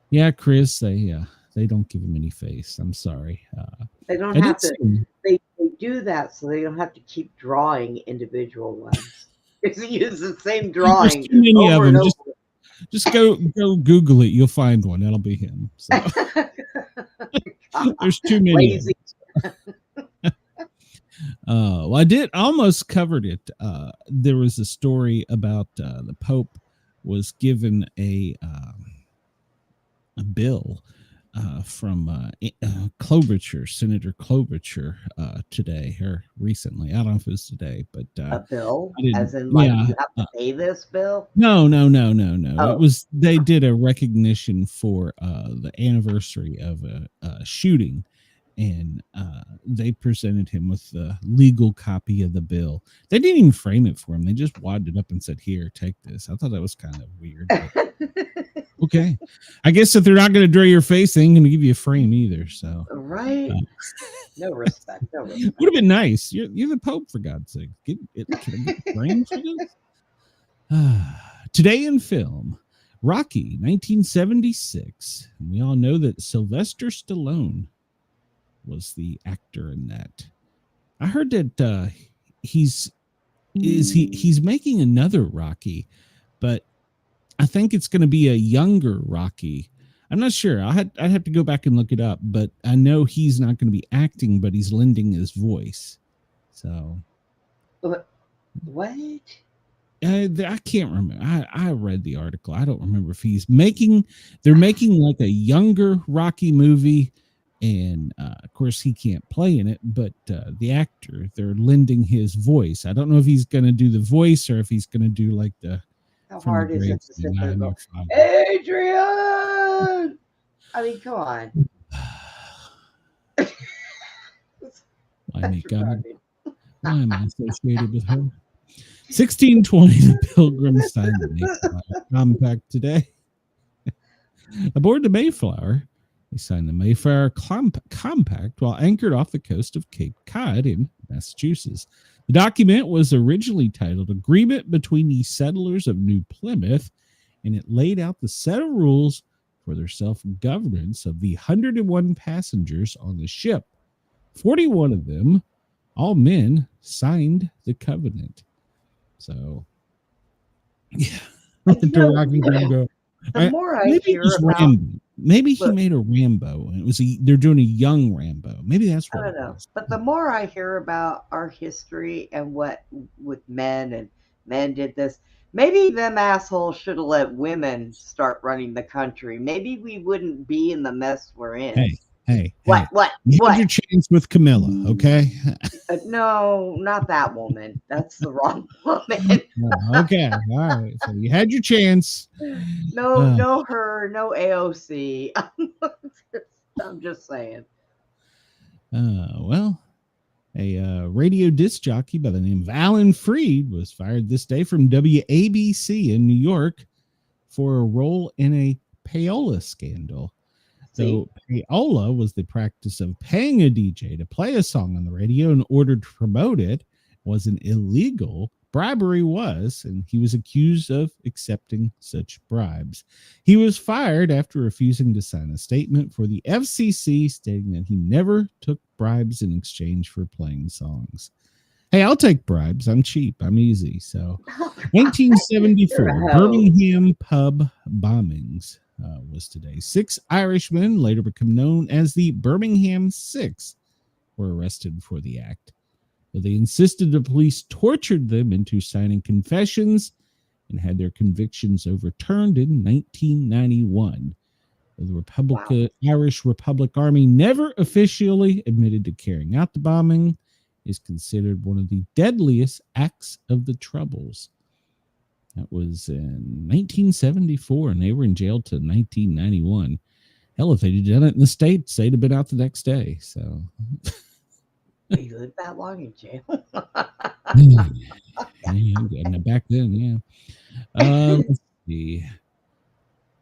Speaker 1: Yeah, Chris, they don't give him any face. I'm sorry.
Speaker 2: They don't have to. They do that so they don't have to keep drawing individual ones. Because he uses the same drawing.
Speaker 1: There's too many of them. Just go Google it. You'll find one. That'll be him. So. There's too many. I almost covered it. There was a story about the Pope was given a bill from Klobuchar, Senator Klobuchar, today or recently. I don't know if it was today, but
Speaker 2: a bill, as in like you have to pay this bill.
Speaker 1: No.
Speaker 2: Oh.
Speaker 1: It was they did a recognition for the anniversary of a shooting, and they presented him with the legal copy of the bill. They didn't even frame it for him. They just wadded it up and said, "Here, take this." I thought that was kind of weird. Okay, I guess if they're not going to draw your face, they ain't going to give you a frame either. So
Speaker 2: right, no respect.
Speaker 1: Would have been nice. You're the Pope, for God's sake. Can I get a frame for this? Today in film, Rocky, 1976. And we all know that Sylvester Stallone was the actor in that. I heard that he's making another Rocky, but I think it's going to be a younger Rocky. I'm not sure. I'd have to go back and look it up, but I know he's not going to be acting, but he's lending his voice. So,
Speaker 2: what?
Speaker 1: I can't remember. I read the article. I don't remember if they're making like a younger Rocky movie, and of course he can't play in it, but the actor, they're lending his voice. I don't know if he's going to do the voice or if he's going to do like the.
Speaker 2: How hard is it to sit there and go, Adrian? I mean, come on.
Speaker 1: Why me, God? Why am I associated with her? 1620, the Pilgrims signed the Mayflower Compact today. Aboard the Mayflower, they signed the Mayflower Compact while anchored off the coast of Cape Cod in Massachusetts. The document was originally titled Agreement Between the Settlers of New Plymouth, and it laid out the set of rules for their self-governance of the 101 passengers on the ship. 41 of them, all men, signed the covenant. So, yeah.
Speaker 2: The more I hear about
Speaker 1: Rambo. Maybe he made a Rambo, and they're doing a young Rambo. Maybe that's what
Speaker 2: I don't know. But the more I hear about our history and what with men and men did this, maybe them assholes should have let women start running the country. Maybe we wouldn't be in the mess we're in.
Speaker 1: Hey.
Speaker 2: What?
Speaker 1: You had your chance with Camilla, okay?
Speaker 2: No, not that woman. That's the wrong woman.
Speaker 1: Okay, all right. So you had your chance.
Speaker 2: No her, no AOC. I'm just saying.
Speaker 1: Well, a radio disc jockey by the name of Alan Freed was fired this day from WABC in New York for a role in a payola scandal. So payola was the practice of paying a DJ to play a song on the radio in order to promote it. Wasn't illegal. Bribery was, and he was accused of accepting such bribes. He was fired after refusing to sign a statement for the FCC stating that he never took bribes in exchange for playing songs. Hey, I'll take bribes. I'm cheap. I'm easy. So 1974, Birmingham pub bombings was today. 6 Irishmen, later become known as the Birmingham Six, were arrested for the act. They insisted the police tortured them into signing confessions and had their convictions overturned in 1991. The Irish Republic Army never officially admitted to carrying out the bombing. Is considered one of the deadliest acts of the Troubles. That was in 1974, and they were in jail till 1991. Hell, if they'd done it in the States, they'd have been out the next day. So
Speaker 2: you lived that long in jail?
Speaker 1: Yeah, back then, yeah. Let's see.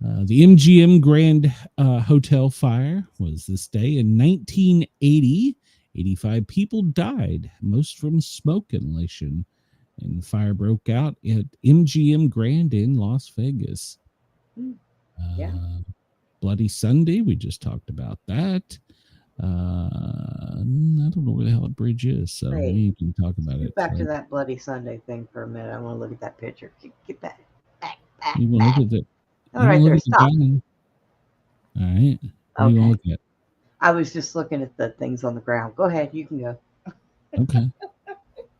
Speaker 1: The MGM Grand Hotel fire was this day in 1980. 85 people died, most from smoke inhalation, and the fire broke out at MGM Grand in Las Vegas. Bloody Sunday, we just talked about that. I don't know where the hell the bridge is, so we can talk about it.
Speaker 2: Back to that Bloody Sunday thing for a minute. I want to look at that picture. Get back.
Speaker 1: You want to look at that?
Speaker 2: All right, there. Stop.
Speaker 1: All right.
Speaker 2: Okay.
Speaker 1: You look at?
Speaker 2: I was just looking at the things on the ground. Go ahead. You can go.
Speaker 1: Okay.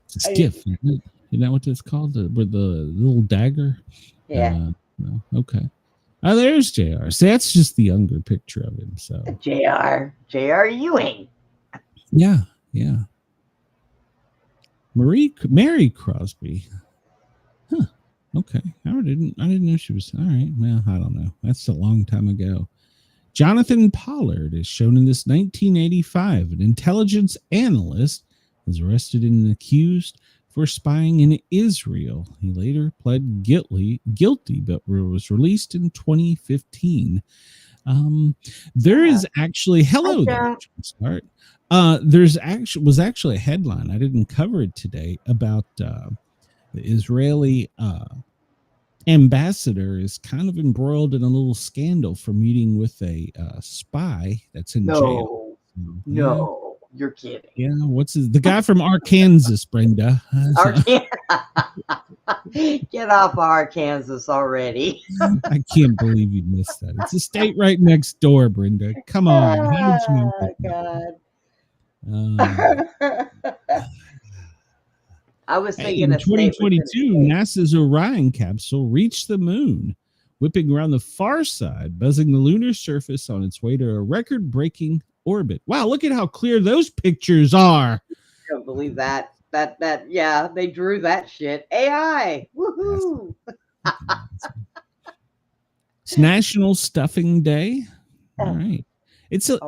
Speaker 1: It's a skiff, isn't it? Isn't that what it's called? With the little dagger?
Speaker 2: Yeah.
Speaker 1: No. Okay. Oh, there's JR. So that's just the younger picture of him. So
Speaker 2: JR Ewing.
Speaker 1: Yeah. Mary Crosby. Huh. Okay. I didn't know she was. All right. Well, I don't know. That's a long time ago. Jonathan Pollard is shown in this 1985. An intelligence analyst was arrested and accused for spying in Israel. He later pled guilty, but was released in 2015. There is actually was actually a headline. I didn't cover it today about the Israeli ambassador is kind of embroiled in a little scandal for meeting with a spy that's in jail.
Speaker 2: No, you're kidding.
Speaker 1: Yeah, the guy from Arkansas, Brenda?
Speaker 2: Get off Arkansas already.
Speaker 1: I can't believe you missed that. It's a state right next door, Brenda. Come on. How did you
Speaker 2: God. I was thinking
Speaker 1: in 2022, NASA's Orion capsule reached the moon, whipping around the far side, buzzing the lunar surface on its way to a record-breaking orbit. Wow, look at how clear those pictures are.
Speaker 2: I don't believe that. Yeah, they drew that shit. AI. Woohoo.
Speaker 1: It's National Stuffing Day. All right. It's a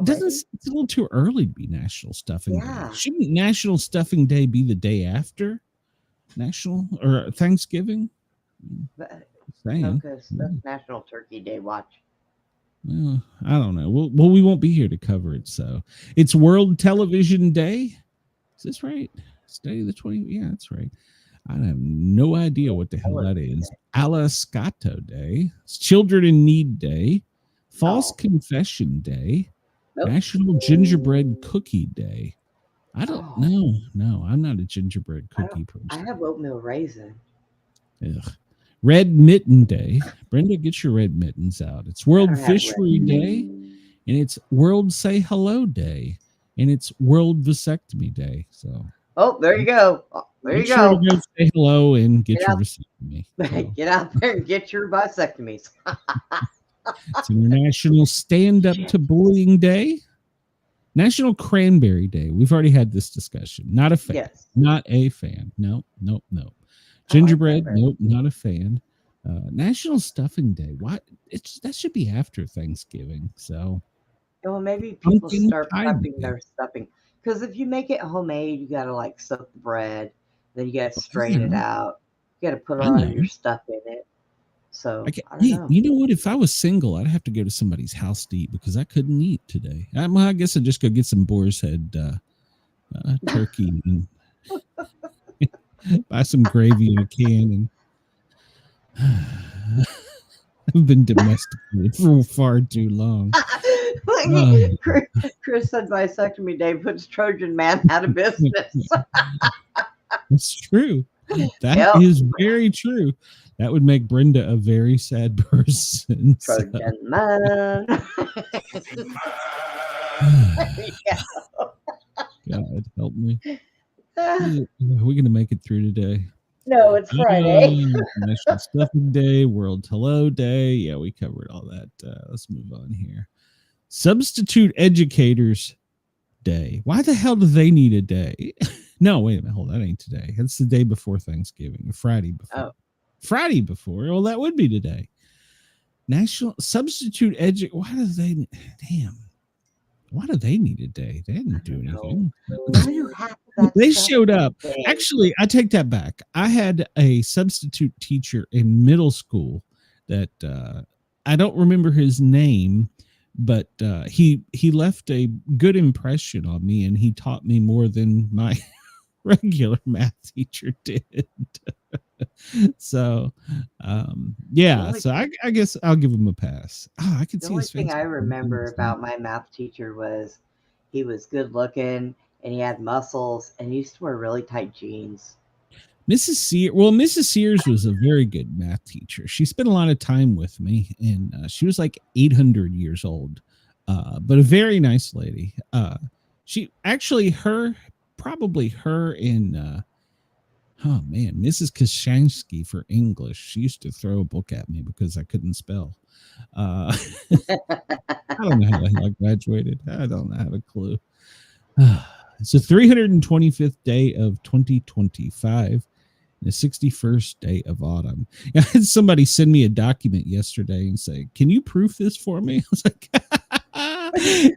Speaker 1: little too early to be National Stuffing Day. Shouldn't National Stuffing Day be the day after National or Thanksgiving?
Speaker 2: No, because that's National Turkey Day. Watch.
Speaker 1: Well, I don't know. Well, we won't be here to cover it. So it's World Television Day. Is this right? It's day the 20th. Yeah, that's right. I have no idea what the hell that is. Alascato Day. It's Children in Need Day. False Confession Day. National Gingerbread Cookie Day. I don't know. No, I'm not a gingerbread cookie person.
Speaker 2: I have oatmeal raisin.
Speaker 1: Ugh. Red Mitten Day. Brenda, get your red mittens out. It's World Fishery Day, and it's World Say Hello Day, and it's World Vasectomy Day. So,
Speaker 2: there you go. There you go.
Speaker 1: Sure to go say hello and get your vasectomy. So.
Speaker 2: Get out there and get your vasectomies.
Speaker 1: It's International Stand Up to Bullying Day. National Cranberry Day. We've already had this discussion. Not a fan.
Speaker 2: Yes.
Speaker 1: Not a fan. No. Gingerbread. Nope. Not a fan. National Stuffing Day. What? That should be after Thanksgiving. So.
Speaker 2: Well, maybe people start prepping their stuffing. Because if you make it homemade, you got to like soak the bread, then you got to strain it out. You got to put all your stuff in it. So I don't know.
Speaker 1: You know what? If I was single, I'd have to go to somebody's house to eat because I couldn't eat today. I guess I'd just go get some boar's head turkey and buy some gravy in a can. And I've been domesticated for far too long.
Speaker 2: Chris said vasectomy day puts Trojan man out of business.
Speaker 1: It's true. That is very true. That would make Brenda a very sad person.
Speaker 2: Trojan man.
Speaker 1: God help me. We're going to make it through today.
Speaker 2: No, it's Friday.
Speaker 1: National Stuffing Day, World Hello Day. Yeah, we covered all that. Let's move on here. Substitute Educators Day. Why the hell do they need a day? No, wait a minute. Hold on. That ain't today. It's the day before Thanksgiving. Friday before.
Speaker 2: Oh.
Speaker 1: Friday before. Well, that would be today. National Substitute Why do they? Damn. Why do they need a day? They didn't do anything. They showed up. Actually, I take that back. I had a substitute teacher in middle school that I don't remember his name, but he left a good impression on me, and he taught me more than my regular math teacher did. So, so I guess I'll give him a pass. Oh, I can see his face.
Speaker 2: The only thing I remember about my math teacher was he was good looking and he had muscles and he used to wear really tight jeans.
Speaker 1: Mrs. Sears was a very good math teacher. She spent a lot of time with me, and she was like 800 years old, but a very nice lady. She actually, her and Mrs. Kashansky for English. She used to throw a book at me because I couldn't spell. I don't know how the hell I graduated. I don't have a clue. It's the 325th day of 2025 and the 61st day of autumn. I had somebody send me a document yesterday and say, "Can you proof this for me?" I was like,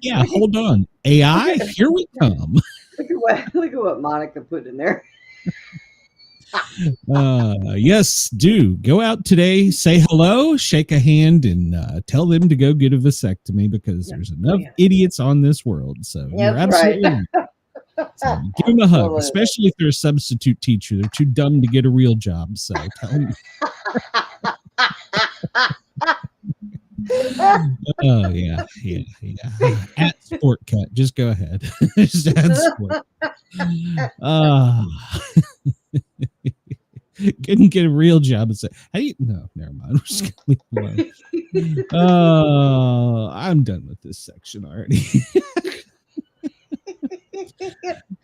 Speaker 1: "Yeah, hold on. AI, here we come."
Speaker 2: Look at what Monica put in there.
Speaker 1: Yes, do go out today, say hello, shake a hand, and tell them to go get a vasectomy because there's enough idiots on this world. So you're absolutely right. So give them a hug, especially if they're a substitute teacher. They're too dumb to get a real job. So tell them. Oh yeah. At Sportcat, just go ahead. Just add Sport. Couldn't get a real job and say, "Hey, no, never mind. We're just gonna leave it alone." I'm done with this section already.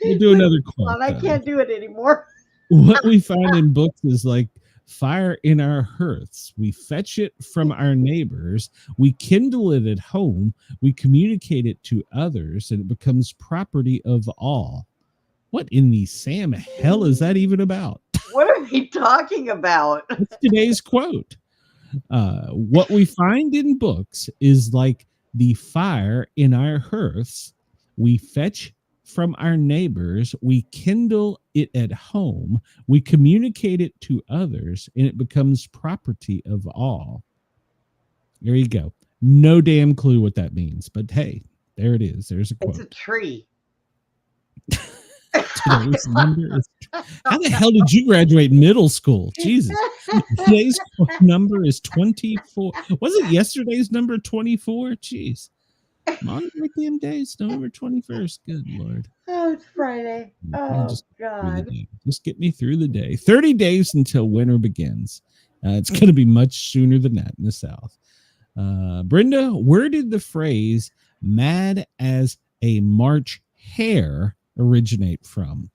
Speaker 1: We'll do another quote.
Speaker 2: I can't do it anymore.
Speaker 1: What we find in books is like fire in our hearths. We fetch it from our neighbors. We kindle it at home. We communicate it to others, and it becomes property of all. What in the Sam hell is that even about?
Speaker 2: What are we talking about?
Speaker 1: That's today's quote. What we find in books is like the fire in our hearths. We fetch from our neighbors, we kindle it at home, we communicate it to others, and it becomes property of all. There you go. No damn clue what that means, but hey, there it is. There's a quote.
Speaker 2: It's a tree.
Speaker 1: Today's number is, how the hell did you graduate middle school? Jesus. Today's number is 24. Wasn't yesterday's number 24? Jeez. I'm on the damn days, November 21st. Good Lord.
Speaker 2: Oh, it's Friday. Oh, God.
Speaker 1: Just get me through the day. 30 days until winter begins. It's going to be much sooner than that in the South. Brenda, where did the phrase "mad as a March hare" originate from?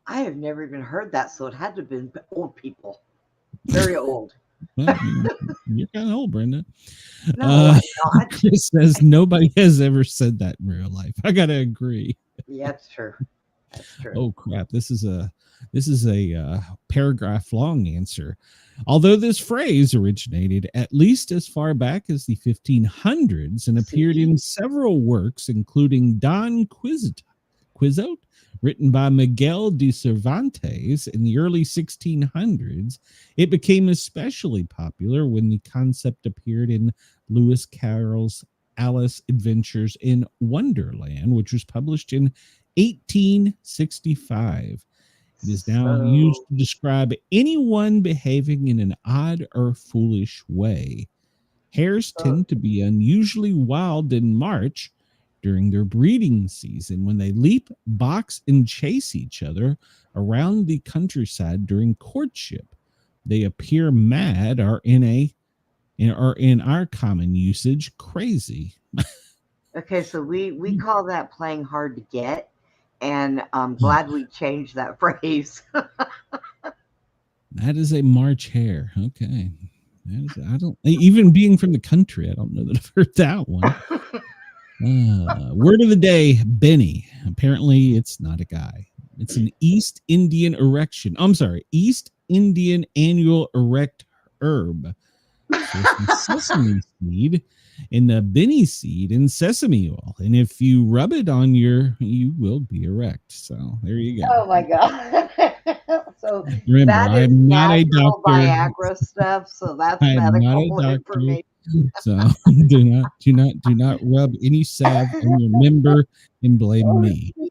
Speaker 2: I have never even heard that, so it had to have been old people. Very old.
Speaker 1: Well, you're kind of old, Brenda.
Speaker 2: No,
Speaker 1: Chris says nobody has ever said that in real life. I gotta agree.
Speaker 2: Yeah, that's true. That's true.
Speaker 1: Oh crap! This is a paragraph long answer. Although this phrase originated at least as far back as the 1500s and appeared in several works, including Don Quixote, written by Miguel de Cervantes in the early 1600s. It became especially popular when the concept appeared in Lewis Carroll's Alice Adventures in Wonderland, which was published in 1865. It is now used to describe anyone behaving in an odd or foolish way. Hares tend to be unusually wild in March during their breeding season when they leap, box, and chase each other around the countryside during courtship. They appear mad or in our common usage, crazy.
Speaker 2: Okay, so we call that playing hard to get, and I'm glad we changed that phrase.
Speaker 1: That is a March hare. Okay. I don't, even being from the country, I don't know that I've heard that one. Word of the day, Benny. Apparently it's not a guy. It's an East Indian East Indian annual erect herb. Sesame seed and the Benny seed and sesame oil. And if you rub it on you will be erect. So there you go.
Speaker 2: Oh my God. So
Speaker 1: remember,
Speaker 2: that is
Speaker 1: I'm not a doctor.
Speaker 2: Viagra stuff. So that's medical information.
Speaker 1: So do not rub any salve on your member and blame me.
Speaker 2: It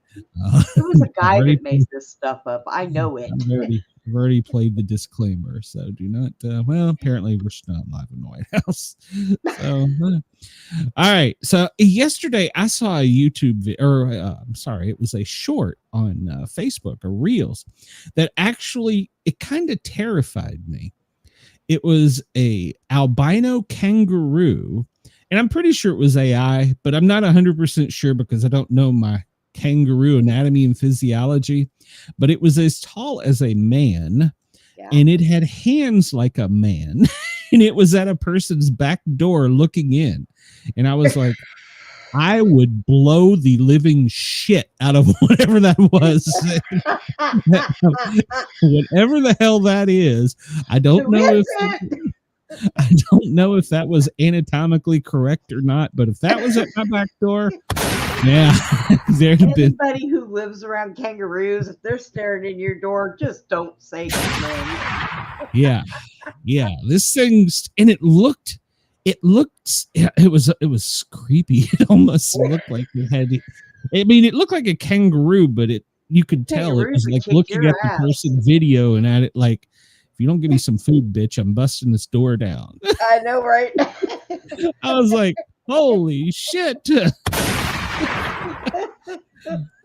Speaker 2: was a guy that made this stuff up. I know it.
Speaker 1: I've already played the disclaimer, so do not. Well, apparently we're not live in the White House. So, all right. So yesterday I saw a YouTube, it was a short on Facebook or Reels that actually it kind of terrified me. It was a albino kangaroo, and I'm pretty sure it was AI, but I'm not 100% sure because I don't know my kangaroo anatomy and physiology. But it was as tall as a man, and it had hands like a man, and it was at a person's back door looking in. And I was like, I would blow the living shit out of whatever that was. Whatever the hell that is. I don't know if that was anatomically correct or not, but if that was at my back door, yeah, there'd have been.
Speaker 2: Anybody who lives around kangaroos, if they're staring in your door, just don't say anything.
Speaker 1: Yeah. This thing, and it was creepy. It almost looked like it had. I mean, it looked like a kangaroo, but you could tell it was like looking at the person video and at it like, if you don't give me some food, bitch, I'm busting this door down.
Speaker 2: I know, right?
Speaker 1: I was like, holy shit.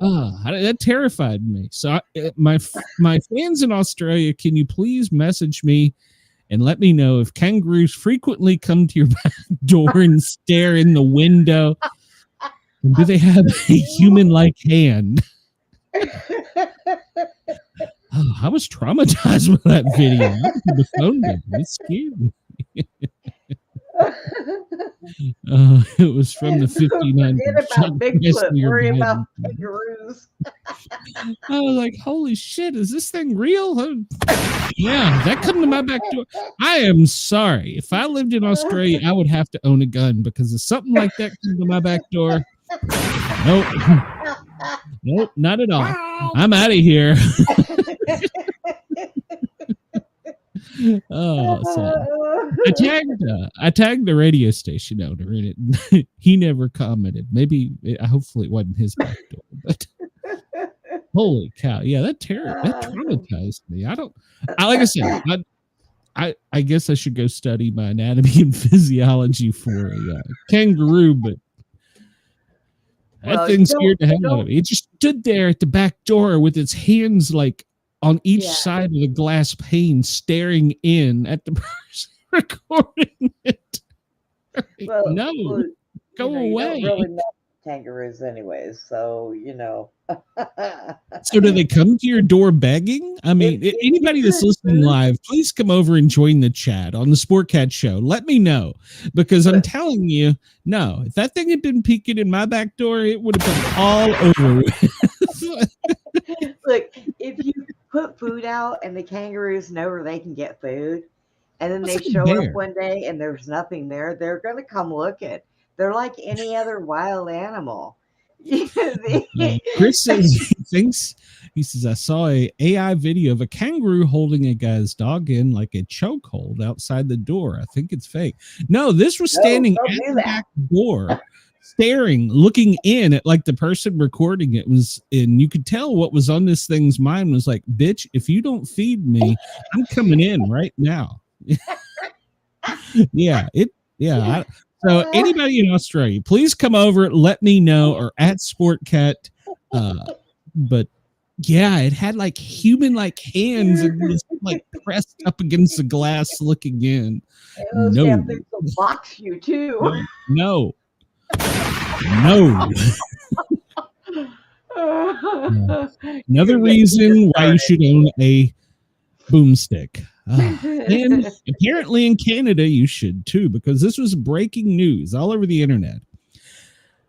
Speaker 1: That terrified me. So my fans in Australia, can you please message me and let me know if kangaroos frequently come to your back door and stare in the window? And do they have a human-like hand? Oh, I was traumatized with that video. The phone did. It scared me. It was from the 59.
Speaker 2: Forget about Bigfoot. Worry about kangaroos.
Speaker 1: I was like, holy shit, is this thing real? Yeah, that come to my back door. I am sorry. If I lived in Australia, I would have to own a gun because if something like that come to my back door, nope, not at all. I'm out of here. Oh, so I tagged the radio station owner in it. He never commented. Hopefully it wasn't his back door, but holy cow. Yeah, that traumatized me. Like I said, I guess I should go study my anatomy and physiology for a kangaroo, but that thing scared the hell out of me. It just stood there at the back door with its hands like on each side of the glass pane, staring in at the person recording it. Go away.
Speaker 2: You don't really know kangaroos anyways, so
Speaker 1: So do they come to your door begging? I mean, anybody that's listening live, please come over and join the chat on the Sportcat show. Let me know, because I'm telling you, no, if that thing had been peeking in my back door, it would have been all over.
Speaker 2: Look, if you put food out and the kangaroos know where they can get food, and then they show up one day and there's nothing there, they're going to come looking. They're like any other wild animal.
Speaker 1: Chris says he says, I saw a AI video of a kangaroo holding a guy's dog in like a chokehold outside the door. I think it's fake. No, this was standing at the back door, staring, looking in at like the person recording it was, and you could tell what was on this thing's mind was like, bitch, if you don't feed me, I'm coming in right now. So anybody in Australia, please come over, let me know, or at Sportcat. But yeah, it had like human like hands and was like pressed up against the glass looking in.
Speaker 2: No, things will box you too.
Speaker 1: No. Another reason why you should own a boomstick. And apparently in Canada you should too, because this was breaking news all over the internet.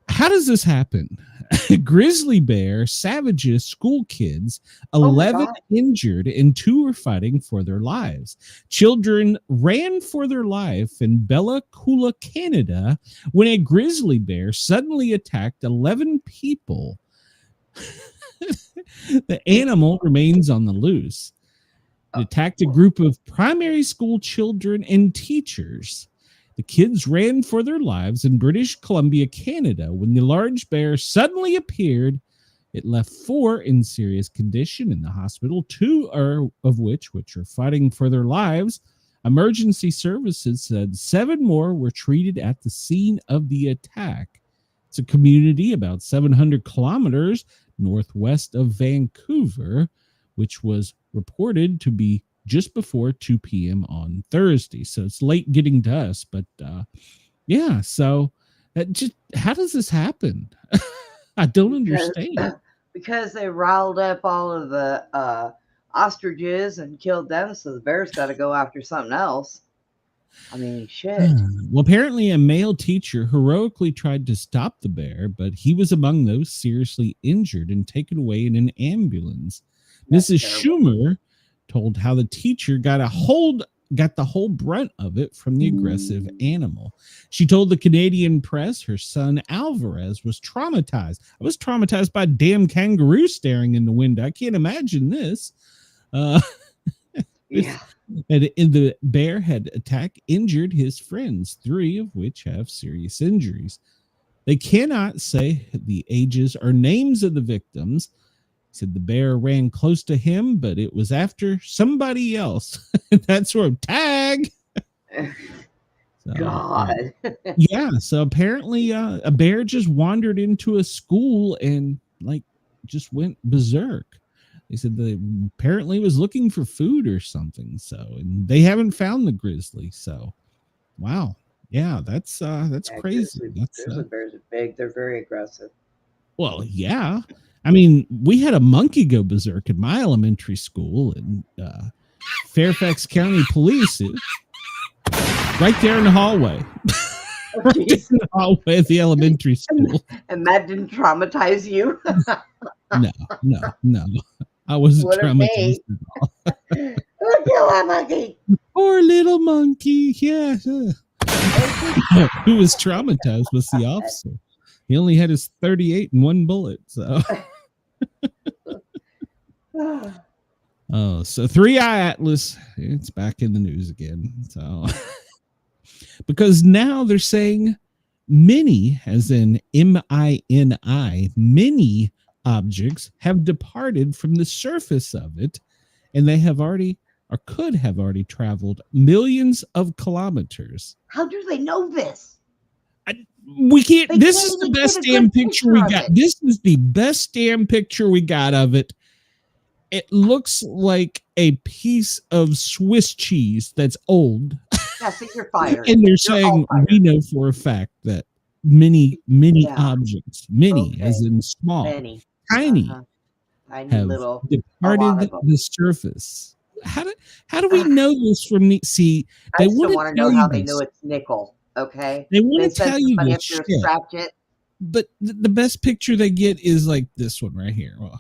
Speaker 1: How does this happen? Grizzly bear savages school kids, 11 injured, and 2 are fighting for their lives. Children ran for their life in Bella Coola, Canada, when a grizzly bear suddenly attacked 11 people. The animal remains on the loose. It attacked a group of primary school children and teachers. The kids ran for their lives in British Columbia, Canada, when the large bear suddenly appeared. It left 4 in serious condition in the hospital, 2 of which are fighting for their lives. Emergency services said 7 more were treated at the scene of the attack. It's a community about 700 kilometers northwest of Vancouver, which was reported to be just before 2 p.m. on Thursday. So it's late getting to us, but so how does this happen? I don't understand.
Speaker 2: Because they riled up all of the ostriches and killed them, so the bear's got to go after something else. I mean, shit.
Speaker 1: Well, apparently a male teacher heroically tried to stop the bear, but he was among those seriously injured and taken away in an ambulance. Mrs. Schumer told how the teacher got the whole brunt of it from the aggressive animal. She told the Canadian press her son Alvarez was traumatized. I was traumatized by a damn kangaroo staring in the window. I can't imagine this. And the bear had injured his friends, 3 of which have serious injuries. They cannot say the ages or names of the victims. He said the bear ran close to him, but it was after somebody else. That's where tag. So,
Speaker 2: God.
Speaker 1: So apparently a bear just wandered into a school and like just went berserk. They said they apparently was looking for food or something. So, and they haven't found the grizzly. So, wow. Yeah, that's crazy.
Speaker 2: Grizzly bears are big. They're very aggressive.
Speaker 1: Well, yeah. I mean, we had a monkey go berserk in my elementary school, and Fairfax County Police right there in the hallway. Right in the hallway of the elementary school.
Speaker 2: And that didn't traumatize you?
Speaker 1: No. I wasn't traumatized at all.
Speaker 2: Look at that monkey.
Speaker 1: Poor little monkey. Yeah. Who was traumatized was the officer. He only had his 38 and 1 bullet. So, so 3-Eye Atlas, it's back in the news again. So, because now they're saying many, as in MINI, many objects have departed from the surface of it, and they have already or could have already traveled millions of kilometers.
Speaker 2: How do they know this?
Speaker 1: We can't. This is the best damn picture we got. This is the best damn picture we got of it. It looks like a piece of Swiss cheese that's old.
Speaker 2: Yeah, so you're fired.
Speaker 1: And they're saying we know for a fact that many objects, as in small, tiny, have
Speaker 2: little
Speaker 1: departed the surface. How do we know this from the? See,
Speaker 2: they wouldn't want to know how they know it's nickel. Okay,
Speaker 1: they want to tell you this
Speaker 2: shit. Scratch it.
Speaker 1: But the best picture they get is like this one right here. Well,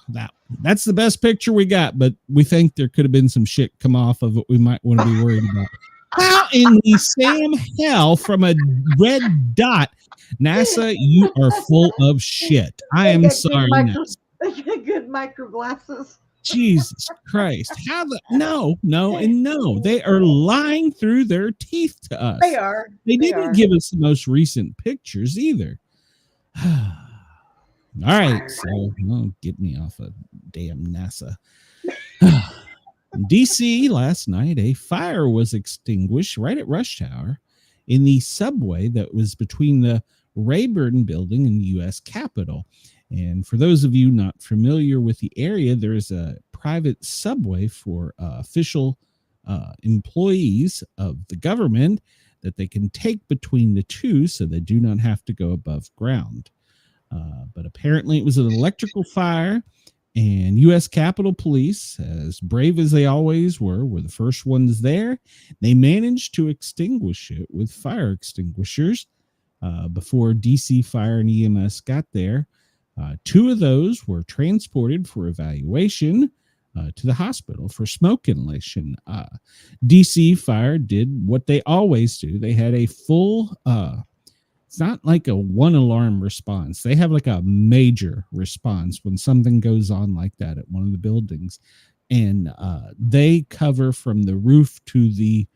Speaker 1: that's the best picture we got, but we think there could have been some shit come off of it we might want to be worried about. How in the same hell from a red dot? NASA, you are full of shit. I am sorry, NASA.
Speaker 2: They got good micro glasses.
Speaker 1: Jesus Christ. How the no. They are lying through their teeth to us.
Speaker 2: They are.
Speaker 1: They didn't give us the most recent pictures either. All right, so get me off of damn NASA. In DC last night, a fire was extinguished right at rush hour in the subway that was between the Rayburn building and the U.S. Capitol. And for those of you not familiar with the area, there's a private subway for official employees of the government that they can take between the two so they do not have to go above ground. But apparently it was an electrical fire, and U.S. Capitol Police, as brave as they always were the first ones there. They managed to extinguish it with fire extinguishers before DC Fire and EMS got there. Two of those were transported for evaluation to the hospital for smoke inhalation. DC Fire did what they always do. They had a full, it's not like a one alarm response. They have like a major response when something goes on like that at one of the buildings. And they cover from the roof to the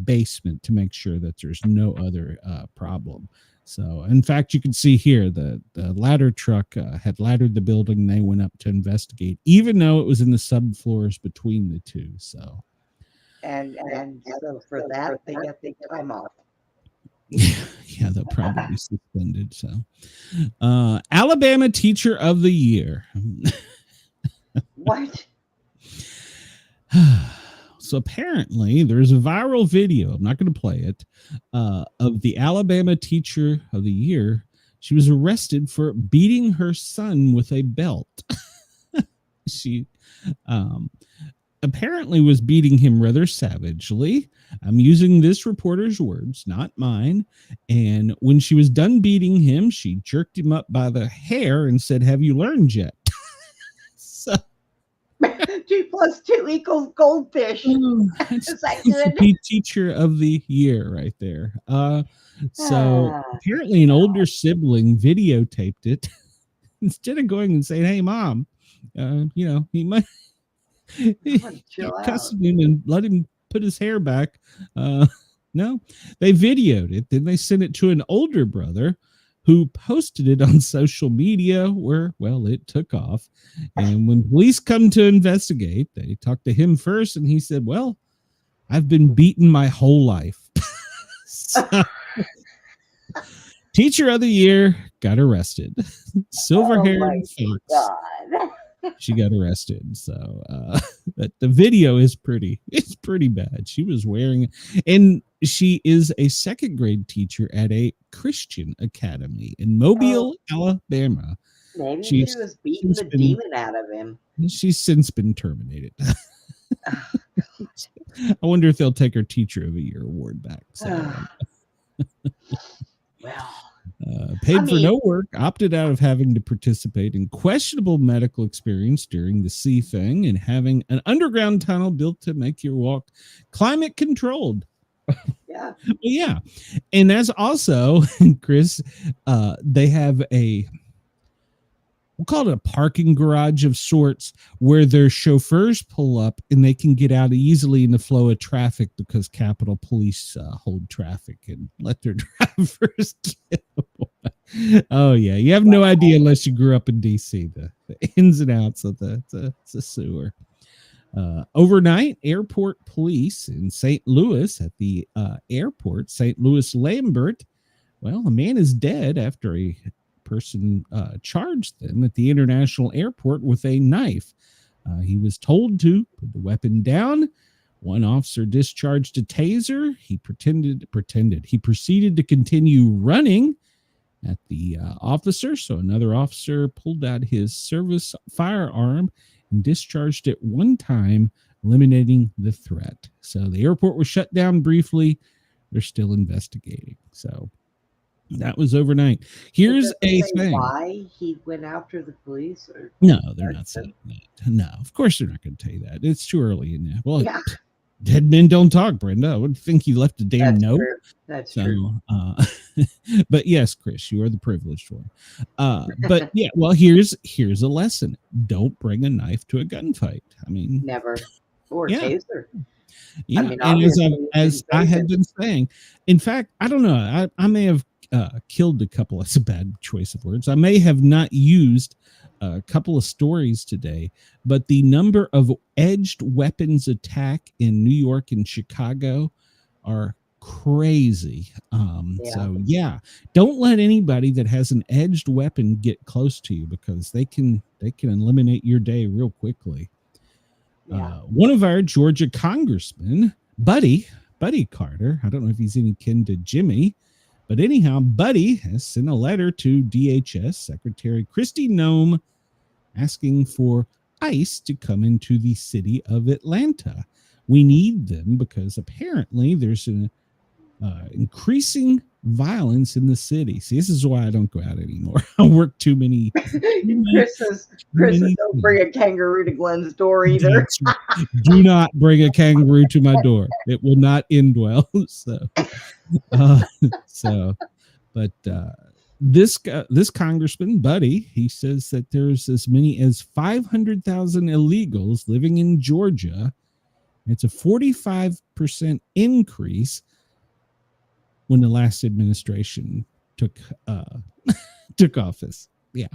Speaker 1: basement to make sure that there's no other problem. So, in fact, you can see here the ladder truck had laddered the building. And they went up to investigate, even though it was in the subfloors between the two. So,
Speaker 2: and so for that, they got the time off.
Speaker 1: Yeah, they'll probably be suspended. So, Alabama Teacher of the Year.
Speaker 2: What?
Speaker 1: So apparently there's a viral video, I'm not going to play it, of the Alabama Teacher of the Year. She was arrested for beating her son with a belt. She apparently was beating him rather savagely. I'm using this reporter's words, not mine. And when she was done beating him, she jerked him up by the hair and said, "Have you learned yet?" So
Speaker 2: 2 + 2 = goldfish. Is that good?
Speaker 1: Teacher of the Year right there. So apparently an older sibling videotaped it instead of going and saying, "Hey, Mom, he might cussing him and let him put his hair back." No, they videoed it. Then they sent it to an older brother who posted it on social media where, well, it took off. And when police come to investigate, they talked to him first, and he said, "Well, I've been beaten my whole life." So, Teacher of the Year got arrested. Silver-haired fox. She got arrested. So but the video is it's pretty bad. She was wearing, and she is a second grade teacher at a Christian academy in Mobile, Alabama.
Speaker 2: Maybe she was beating the demon out of him.
Speaker 1: She's since been terminated. I wonder if they'll take her Teacher of the Year award back. So,
Speaker 2: well,
Speaker 1: paid for no work, opted out of having to participate in questionable medical experience during the sea thing, and having an underground tunnel built to make your walk climate controlled. Yeah. And that's also, Chris, they have we'll call it a parking garage of sorts where their chauffeurs pull up and they can get out easily in the flow of traffic because Capitol Police hold traffic and let their drivers get away. Oh, yeah. You have no idea unless you grew up in D.C., the ins and outs of the sewer. Overnight, airport police in St. Louis at the airport, St. Louis Lambert. Well, a man is dead after a person charged them at the international airport with a knife. He was told to put the weapon down. One officer discharged a taser. He He proceeded to continue running at the officer. So another officer pulled out his service firearm and discharged it one time, eliminating the threat. So the airport was shut down briefly. They're still investigating. So that was overnight. Here's a thing.
Speaker 2: Why he went after the police?
Speaker 1: No, they're not saying that. No, of course they're not going to tell you that. It's too early in there. Well, Dead men don't talk, Brenda. I would think you left a damn note.
Speaker 2: True. That's true.
Speaker 1: But yes, Chris, you are the privileged one. But yeah, well, here's a lesson. Don't bring a knife to a gunfight. I mean,
Speaker 2: Never. Or
Speaker 1: yeah.
Speaker 2: taser.
Speaker 1: Yeah,
Speaker 2: I mean,
Speaker 1: and as I have been saying, in fact, I don't know. I may have killed a couple. That's a bad choice of words. I may have not used a couple of stories today, but the number of edged weapons attack in New York and Chicago are crazy. So yeah, don't let anybody that has an edged weapon get close to you, because they can eliminate your day real quickly. One of our Georgia congressmen, Buddy Carter, I don't know if he's any kin to Jimmy, but anyhow, Buddy has sent a letter to DHS Secretary Kristi Noem asking for ICE to come into the city of Atlanta. We need them because apparently there's an increasing violence in the city. See, this is why I don't go out anymore. I work too many.
Speaker 2: Chris says, don't bring a kangaroo to Glenn's door either.
Speaker 1: Right. Do not bring a kangaroo to my door. It will not end well. But this congressman, Buddy, he says that there's as many as 500,000 illegals living in Georgia. It's a 45% increase when the last administration took office. Yeah.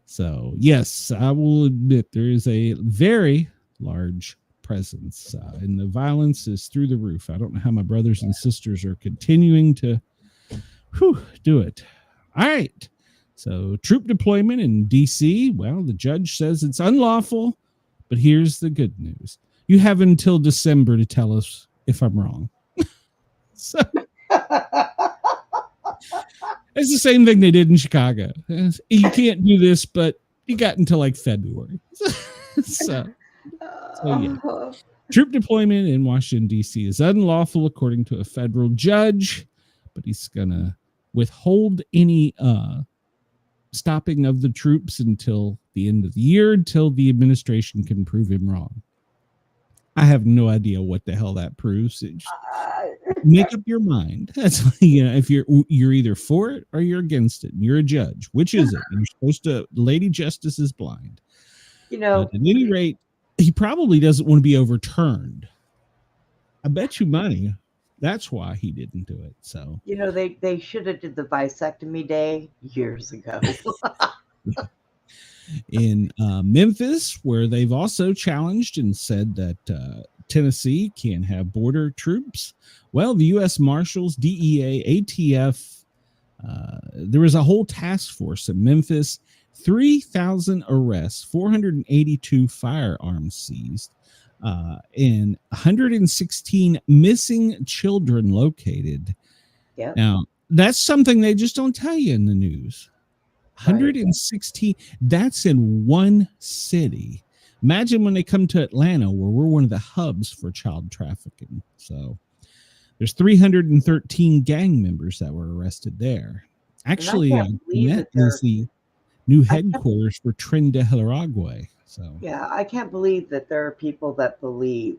Speaker 1: So yes, I will admit there is a very large presence, and the violence is through the roof. I don't know how my brothers and sisters are continuing to do it. All right. So troop deployment in DC. Well, the judge says it's unlawful, but here's the good news. You have until December to tell us if I'm wrong. So it's the same thing they did in Chicago. You can't do this, but you got until like February. So yeah. Troop deployment in Washington, D.C. is unlawful according to a federal judge, but he's going to withhold any stopping of the troops until the end of the year, until the administration can prove him wrong. I have no idea what the hell that proves. Make up your mind. That's, if you're either for it or you're against it. You're a judge. Which is it? You're supposed to. Lady Justice is blind. But at any rate, he probably doesn't want to be overturned. I bet you money that's why he didn't do it. So
Speaker 2: they should have did the vasectomy day years ago.
Speaker 1: In Memphis, where they've also challenged and said that Tennessee can have border troops. Well, the U.S. Marshals, DEA, ATF, there was a whole task force in Memphis, 3,000 arrests, 482 firearms seized, and 116 missing children located. Yep. Now, that's something they just don't tell you in the news. 116, that's in one city. Imagine when they come to Atlanta, where we're one of the hubs for child trafficking. So there's 313 gang members that were arrested there. Actually, that is the new headquarters for Tren de Aragua. So
Speaker 2: yeah, I can't believe that there are people that believe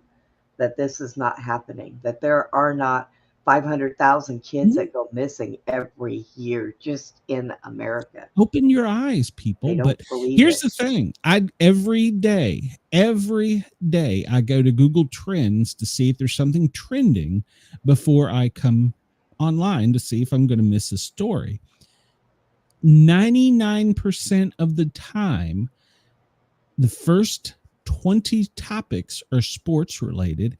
Speaker 2: that this is not happening, that there are not 500,000 kids that go missing every year just in America.
Speaker 1: Open your eyes, people. But here's the thing. Every day I go to Google Trends to see if there's something trending before I come online to see if I'm going to miss a story. 99% of the time, the first 20 topics are sports related.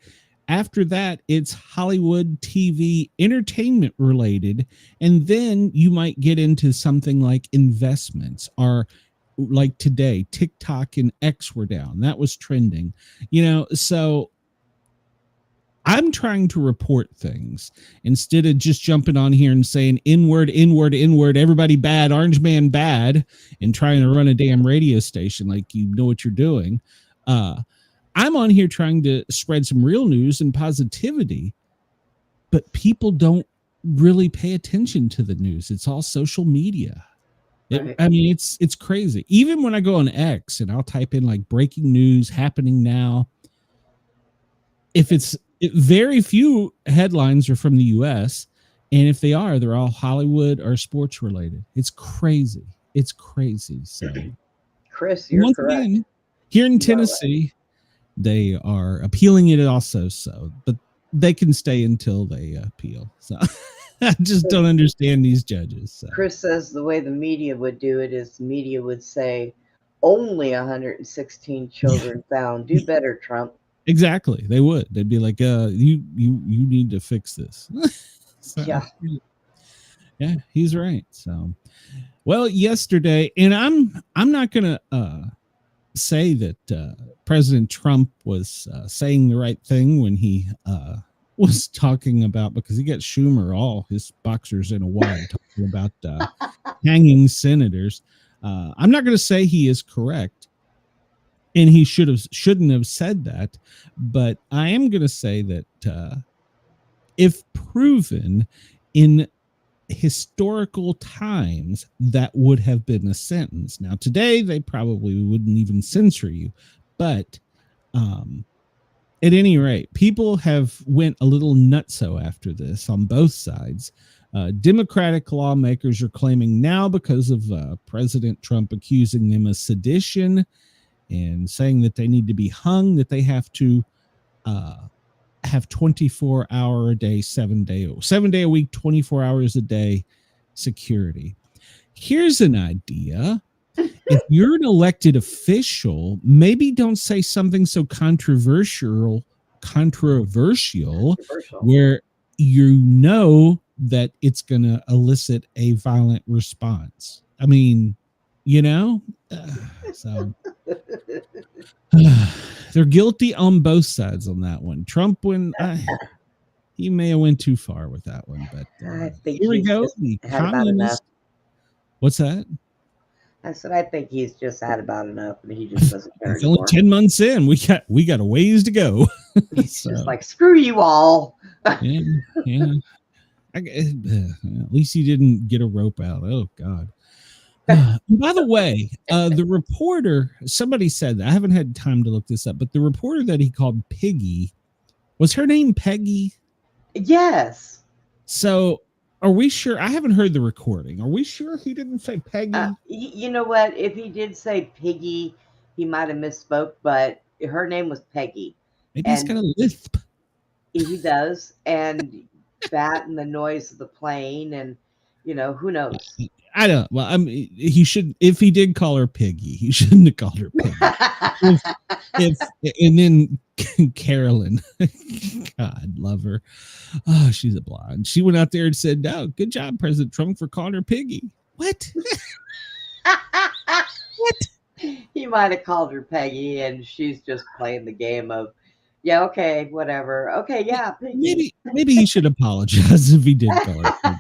Speaker 1: After that, it's Hollywood, TV, entertainment related. And then you might get into something like investments, or like today, TikTok and X were down. That was trending, so I'm trying to report things instead of just jumping on here and saying inward, everybody bad, orange man bad, and trying to run a damn radio station like you know what you're doing. I'm on here trying to spread some real news and positivity, but people don't really pay attention to the news. It's all social media. It's crazy. Even when I go on X and I'll type in like breaking news happening now, very few headlines are from the U.S., and if they are, they're all Hollywood or sports related. It's crazy. It's crazy. So,
Speaker 2: Chris, you're
Speaker 1: once
Speaker 2: correct.
Speaker 1: again, here in
Speaker 2: You are
Speaker 1: Tennessee, they are appealing it also. So, but they can stay until they appeal. So, I just don't understand these judges. So.
Speaker 2: Chris says the way the media would do it is the media would say only 116 children found. Do better, Trump.
Speaker 1: Exactly. They would. They'd be like, you need to fix this. So, yeah, he's right. So, well, yesterday, and I'm not gonna say that President Trump was saying the right thing when he was talking about, because he got Schumer all his boxers in a wad talking about hanging senators. I'm not going to say he is correct, and he shouldn't have said that, but I am going to say that if proven in historical times, that would have been a sentence. Now today they probably wouldn't even censor you, but at any rate, people have went a little nutso after this on both sides. Democratic lawmakers are claiming now, because of President Trump accusing them of sedition and saying that they need to be hung, that they have to have 24-hour a day, 7 day a week, 24 hours a day security. Here's an idea. If you're an elected official, maybe don't say something so controversial where you know that it's going to elicit a violent response. I mean, so they're guilty on both sides on that one. Trump, he may have went too far with that one, but here we go. The communist. What's that?
Speaker 2: I said, I think he's just had about enough, and he just doesn't care
Speaker 1: it's
Speaker 2: anymore.
Speaker 1: Only 10 months in. We got a ways to go.
Speaker 2: He's just like, screw you all.
Speaker 1: yeah. At least he didn't get a rope out. Oh God. By the way, the reporter, somebody said that. I haven't had time to look this up, but the reporter that he called Piggy, was her name Peggy?
Speaker 2: Yes.
Speaker 1: So are we sure? I haven't heard the recording. Are we sure he didn't say Peggy?
Speaker 2: You know what? If he did say Piggy, he might have misspoke, but her name was Peggy.
Speaker 1: Maybe he's got a lisp.
Speaker 2: He does. And that and the noise of the plane, and, who knows?
Speaker 1: I don't. Well, he should. If he did call her Piggy, he shouldn't have called her Piggy. And then Carolyn, God love her. Oh, she's a blonde. She went out there and said, "No, good job, President Trump, for calling her Piggy." What?
Speaker 2: What? He might have called her Peggy, and she's just playing the game of, yeah, okay, whatever. Okay, yeah, Piggy.
Speaker 1: Maybe he should apologize if he did call her Piggy.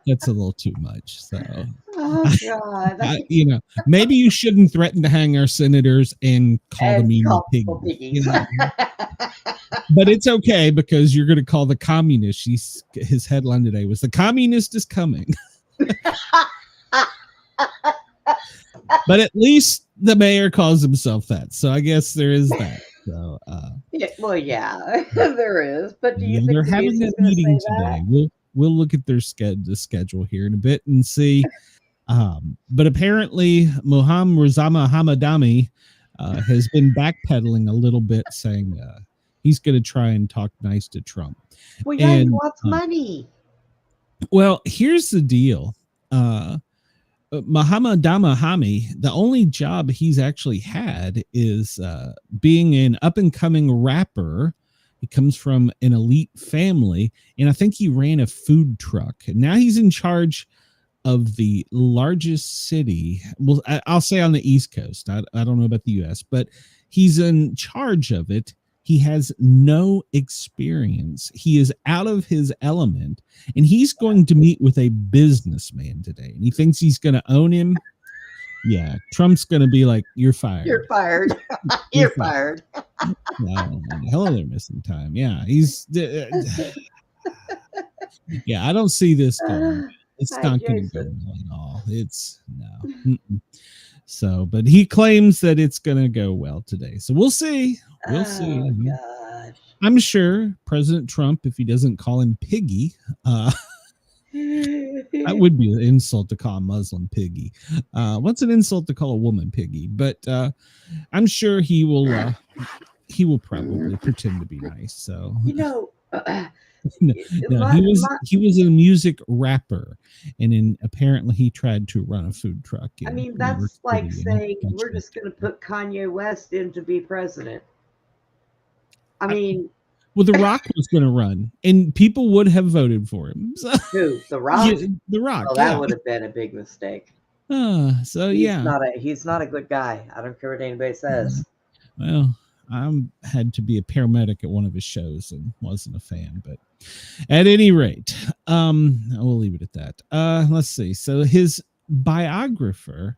Speaker 1: That's a little too much. So,
Speaker 2: oh God,
Speaker 1: maybe you shouldn't threaten to hang our senators and call them piggies. But it's okay, because you're going to call the communist. His headline today was "The Communist is Coming." But at least the mayor calls himself that, so I guess there is that. So,
Speaker 2: yeah, there is. But do you think
Speaker 1: they're having that meeting today? We'll look at the schedule here in a bit and see. But apparently, Mohammad Razama Hamadami has been backpedaling a little bit, saying he's going to try and talk nice to Trump.
Speaker 2: Well, yeah, he wants money.
Speaker 1: Well, here's the deal. Muhammad Damahami, the only job he's actually had is being an up-and-coming rapper. He comes from an elite family, and I think he ran a food truck. And now he's in charge of the largest city. Well, I'll say on the East Coast. I don't know about the U.S., but he's in charge of it. He has no experience. He is out of his element, and he's going to meet with a businessman today, and he thinks he's going to own him. Yeah, Trump's going to be like, "You're fired.
Speaker 2: You're fired. You're fired."
Speaker 1: Wow, hell, they're missing time. Yeah, he's. Yeah, I don't see this going. It's
Speaker 2: Hi,
Speaker 1: not going to go
Speaker 2: Jason.
Speaker 1: well at all. It's no. Mm-mm. So, but he claims that it's going to go well today. So we'll see. We'll see.
Speaker 2: Oh gosh.
Speaker 1: I'm sure President Trump, if he doesn't call him Piggy, that would be an insult to call a Muslim Piggy. What's an insult to call a woman Piggy? But I'm sure he will probably pretend to be nice. So
Speaker 2: You know,
Speaker 1: no, he was a music rapper, and then apparently he tried to run a food truck.
Speaker 2: I mean,
Speaker 1: New York
Speaker 2: that's like
Speaker 1: City
Speaker 2: saying
Speaker 1: and
Speaker 2: we're just going to put Kanye West in to be president. I mean,
Speaker 1: well, The Rock was going to run, and people would have voted for him. So,
Speaker 2: who? The Rock?
Speaker 1: yeah, The Rock.
Speaker 2: Well, that would have been a big mistake.
Speaker 1: So
Speaker 2: He's not a good guy. I don't care what anybody says.
Speaker 1: Well, I had to be a paramedic at one of his shows and wasn't a fan, but at any rate, we'll leave it at that. Let's see. So his biographer,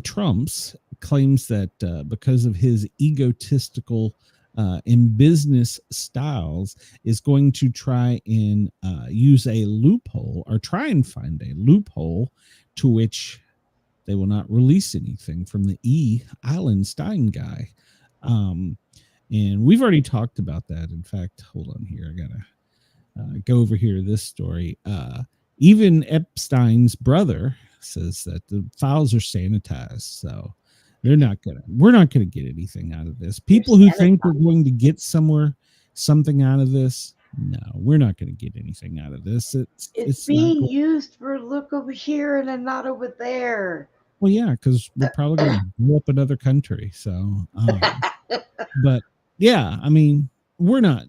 Speaker 1: Trump's, claims that because of his egotistical and business styles, is going to try and use a loophole or try and find a loophole to which they will not release anything from the E. Eilenstein guy. And we've already talked about that. In fact, hold on here. I gotta go over here to this story. Even Epstein's brother says that the files are sanitized, so we're not gonna get anything out of this. People who think we're going to get something out of this, no, we're not going to get anything out of this.
Speaker 2: It's being used for look over here and then not over there.
Speaker 1: Well, yeah, because we're probably going to blow up another country. So, but yeah, I mean, we're not.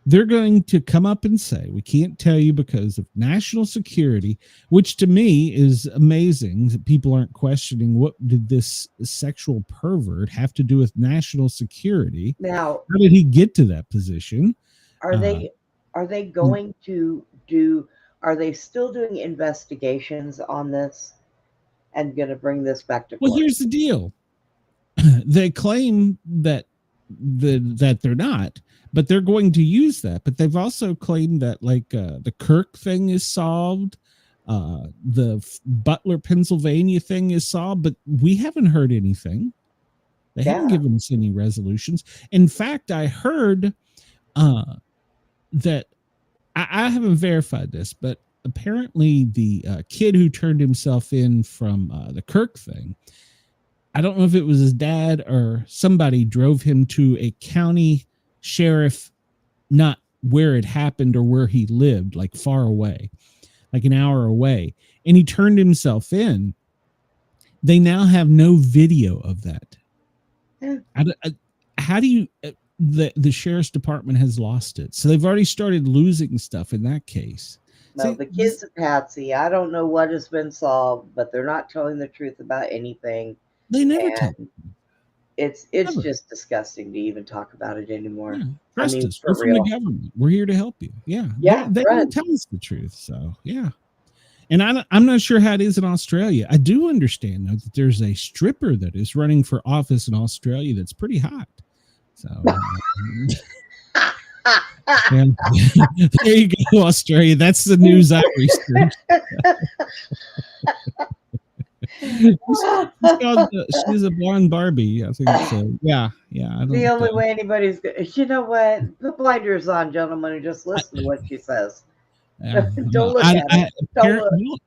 Speaker 1: They're going to come up and say, we can't tell you because of national security, which to me is amazing that people aren't questioning what did this sexual pervert have to do with national security.
Speaker 2: Now,
Speaker 1: how did he get to that position?
Speaker 2: Are they going to do? Are they still doing investigations on this and going to bring this back to court?
Speaker 1: Well, here's the deal. They claim that they're not, but they're going to use that. But they've also claimed that like the Kirk thing is solved, the Butler, Pennsylvania thing is solved, but we haven't heard anything. They haven't given us any resolutions. In fact, I heard that I haven't verified this, but apparently the kid who turned himself in from the Kirk thing, I don't know if it was his dad or somebody drove him to a county sheriff, not where it happened or where he lived, like far away, like an hour away. And he turned himself in. They now have no video of that. How do you, the sheriff's department has lost it. So they've already started losing stuff in that case.
Speaker 2: No, the kid's a patsy. I don't know what has been solved, but they're not telling the truth about anything.
Speaker 1: They never tell.
Speaker 2: It's just disgusting to even talk about it anymore.
Speaker 1: Yeah, trust us. We're from the government. We're here to help you. Yeah. They don't tell us the truth. So yeah. And I'm not sure how it is in Australia. I do understand though that there's a stripper that is running for office in Australia that's pretty hot. So yeah. There you go, Australia. That's the news I researched. She's a blonde Barbie, I think. So yeah.
Speaker 2: The only way anybody's you know what? Put blinders on, gentlemen, and just listen to what she says. Don't look at it. Don't look.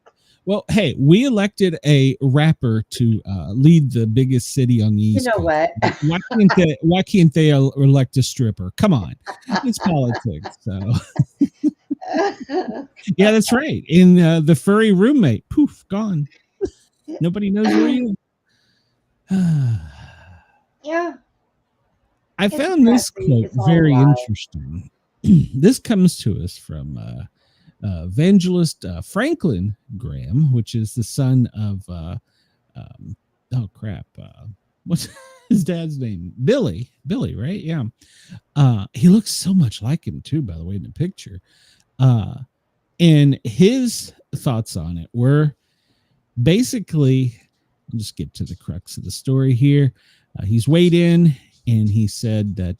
Speaker 1: Well, hey, we elected a rapper to lead the biggest city on the East Coast.
Speaker 2: You know what?
Speaker 1: Why can't they elect a stripper? Come on, it's politics. So yeah, that's right. And the furry roommate, poof, gone. Nobody knows where he is.
Speaker 2: Yeah.
Speaker 1: I found this quote very interesting. This comes to us from evangelist Franklin Graham, which is the son of what's his dad's name? Billy, right? Yeah. He looks so much like him too, by the way, in the picture. And his thoughts on it were basically, I'll just get to the crux of the story here. He's weighed in and he said that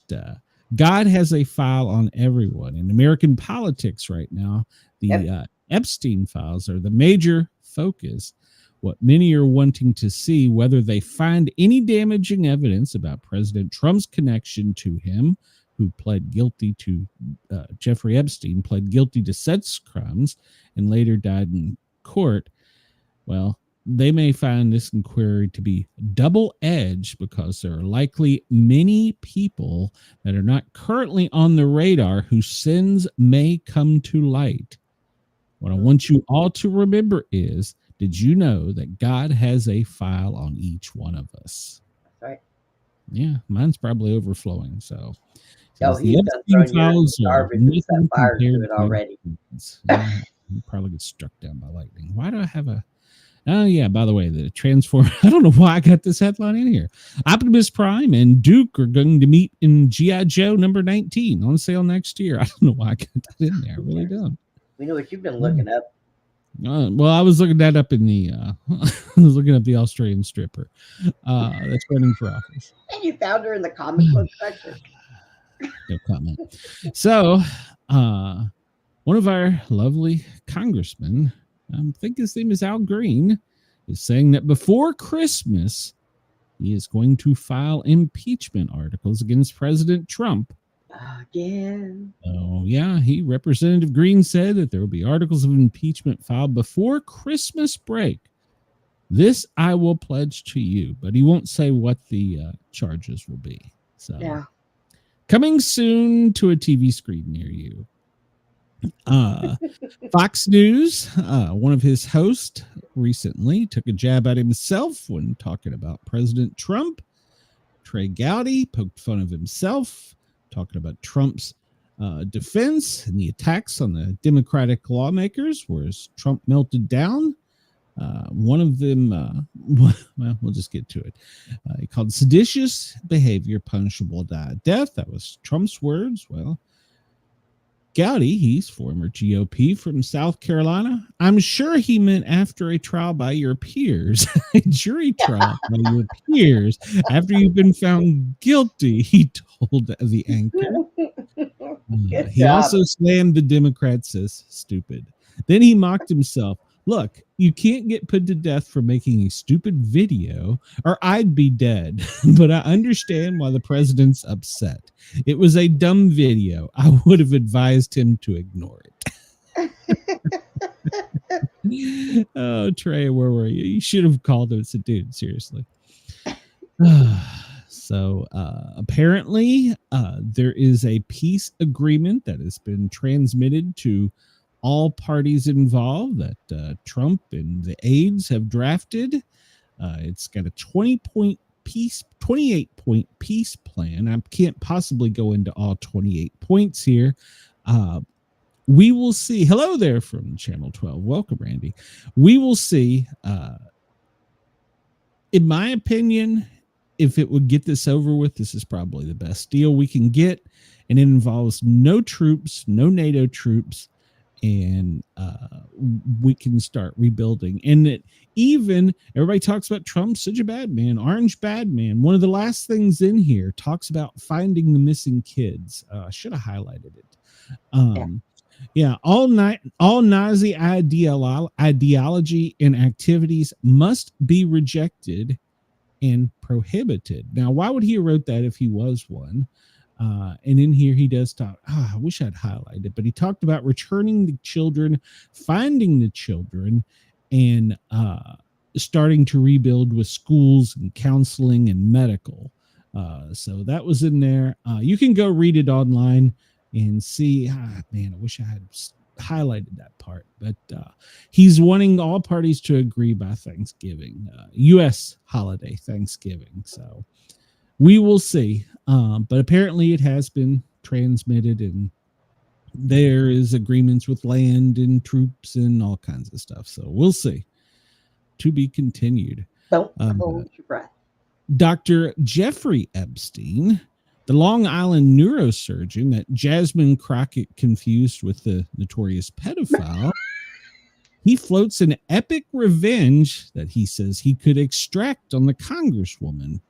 Speaker 1: God has a file on everyone in American politics right now. The Epstein files are the major focus. What many are wanting to see whether they find any damaging evidence about President Trump's connection to him, who pled guilty to Jeffrey Epstein, pled guilty to sex crimes and later died in court. Well, they may find this inquiry to be double-edged because there are likely many people that are not currently on the radar whose sins may come to light. What I want you all to remember is, did you know that God has a file on each one of us?
Speaker 2: That's right.
Speaker 1: Yeah, mine's probably overflowing. So,
Speaker 2: He's done thrown yours in the garbage and set fire to it already.
Speaker 1: Yeah, probably get struck down by lightning. Why do I have a... Oh, yeah, by the way, the Transform... I don't know why I got this headline in here. Optimus Prime and Duke are going to meet in G.I. Joe number 19 on sale next year. I don't know why I got that in there. I really don't.
Speaker 2: We know what you've been looking up.
Speaker 1: Well, I was looking that up in the... I was looking up the Australian stripper that's running for office.
Speaker 2: And you found her in the comic book section.
Speaker 1: No comment. So, one of our lovely congressmen, I think his name is Al Green, is saying that before Christmas, he is going to file impeachment articles against President Trump.
Speaker 2: Again.
Speaker 1: Oh, yeah. Representative Green said that there will be articles of impeachment filed before Christmas break. This I will pledge to you, but he won't say what the charges will be. So,
Speaker 2: yeah.
Speaker 1: Coming soon to a TV screen near you. Fox News, one of his hosts recently took a jab at himself when talking about President Trump. Trey Gowdy poked fun of himself, talking about Trump's defense and the attacks on the Democratic lawmakers, whereas Trump melted down. One of them, well, we'll just get to it. He called seditious behavior punishable by death. That was Trump's words. Well, Gowdy, he's former GOP from South Carolina. I'm sure he meant after a trial by your peers, a jury trial by your peers, after you've been found guilty, he told the anchor. He also slammed the Democrats as stupid. Then he mocked himself. Look, you can't get put to death for making a stupid video, or I'd be dead. But I understand why the president's upset. It was a dumb video. I would have advised him to ignore it. Oh, Trey, where were you? You should have called him and said, dude, seriously. So apparently there is a peace agreement that has been transmitted to all parties involved that Trump and the aides have drafted. It's got a 28-point peace plan. I can't possibly go into all 28 points here. We will see. Hello there from Channel 12. Welcome, Randy. We will see. In my opinion, if it would get this over with, this is probably the best deal we can get. And it involves no troops, no NATO troops. And we can start rebuilding. And that even everybody talks about Trump, such a bad man, orange bad man. One of the last things in here talks about finding the missing kids. I should have highlighted it. All Nazi ideology and activities must be rejected and prohibited. Now, why would he have wrote that if he was one? And in here he does talk. I wish I'd highlighted it, but he talked about returning the children, finding the children, and starting to rebuild with schools and counseling and medical. So that was in there. You can go read it online and see. Man, I wish I had highlighted that part. But he's wanting all parties to agree by Thanksgiving, U.S. holiday Thanksgiving. So we will see. But apparently it has been transmitted, and there is agreements with land and troops and all kinds of stuff. So we'll see. To be continued.
Speaker 2: Don't hold your breath.
Speaker 1: Dr. Jeffrey Epstein, the Long Island neurosurgeon that Jasmine Crockett confused with the notorious pedophile, he floats an epic revenge that he says he could extract on the Congresswoman.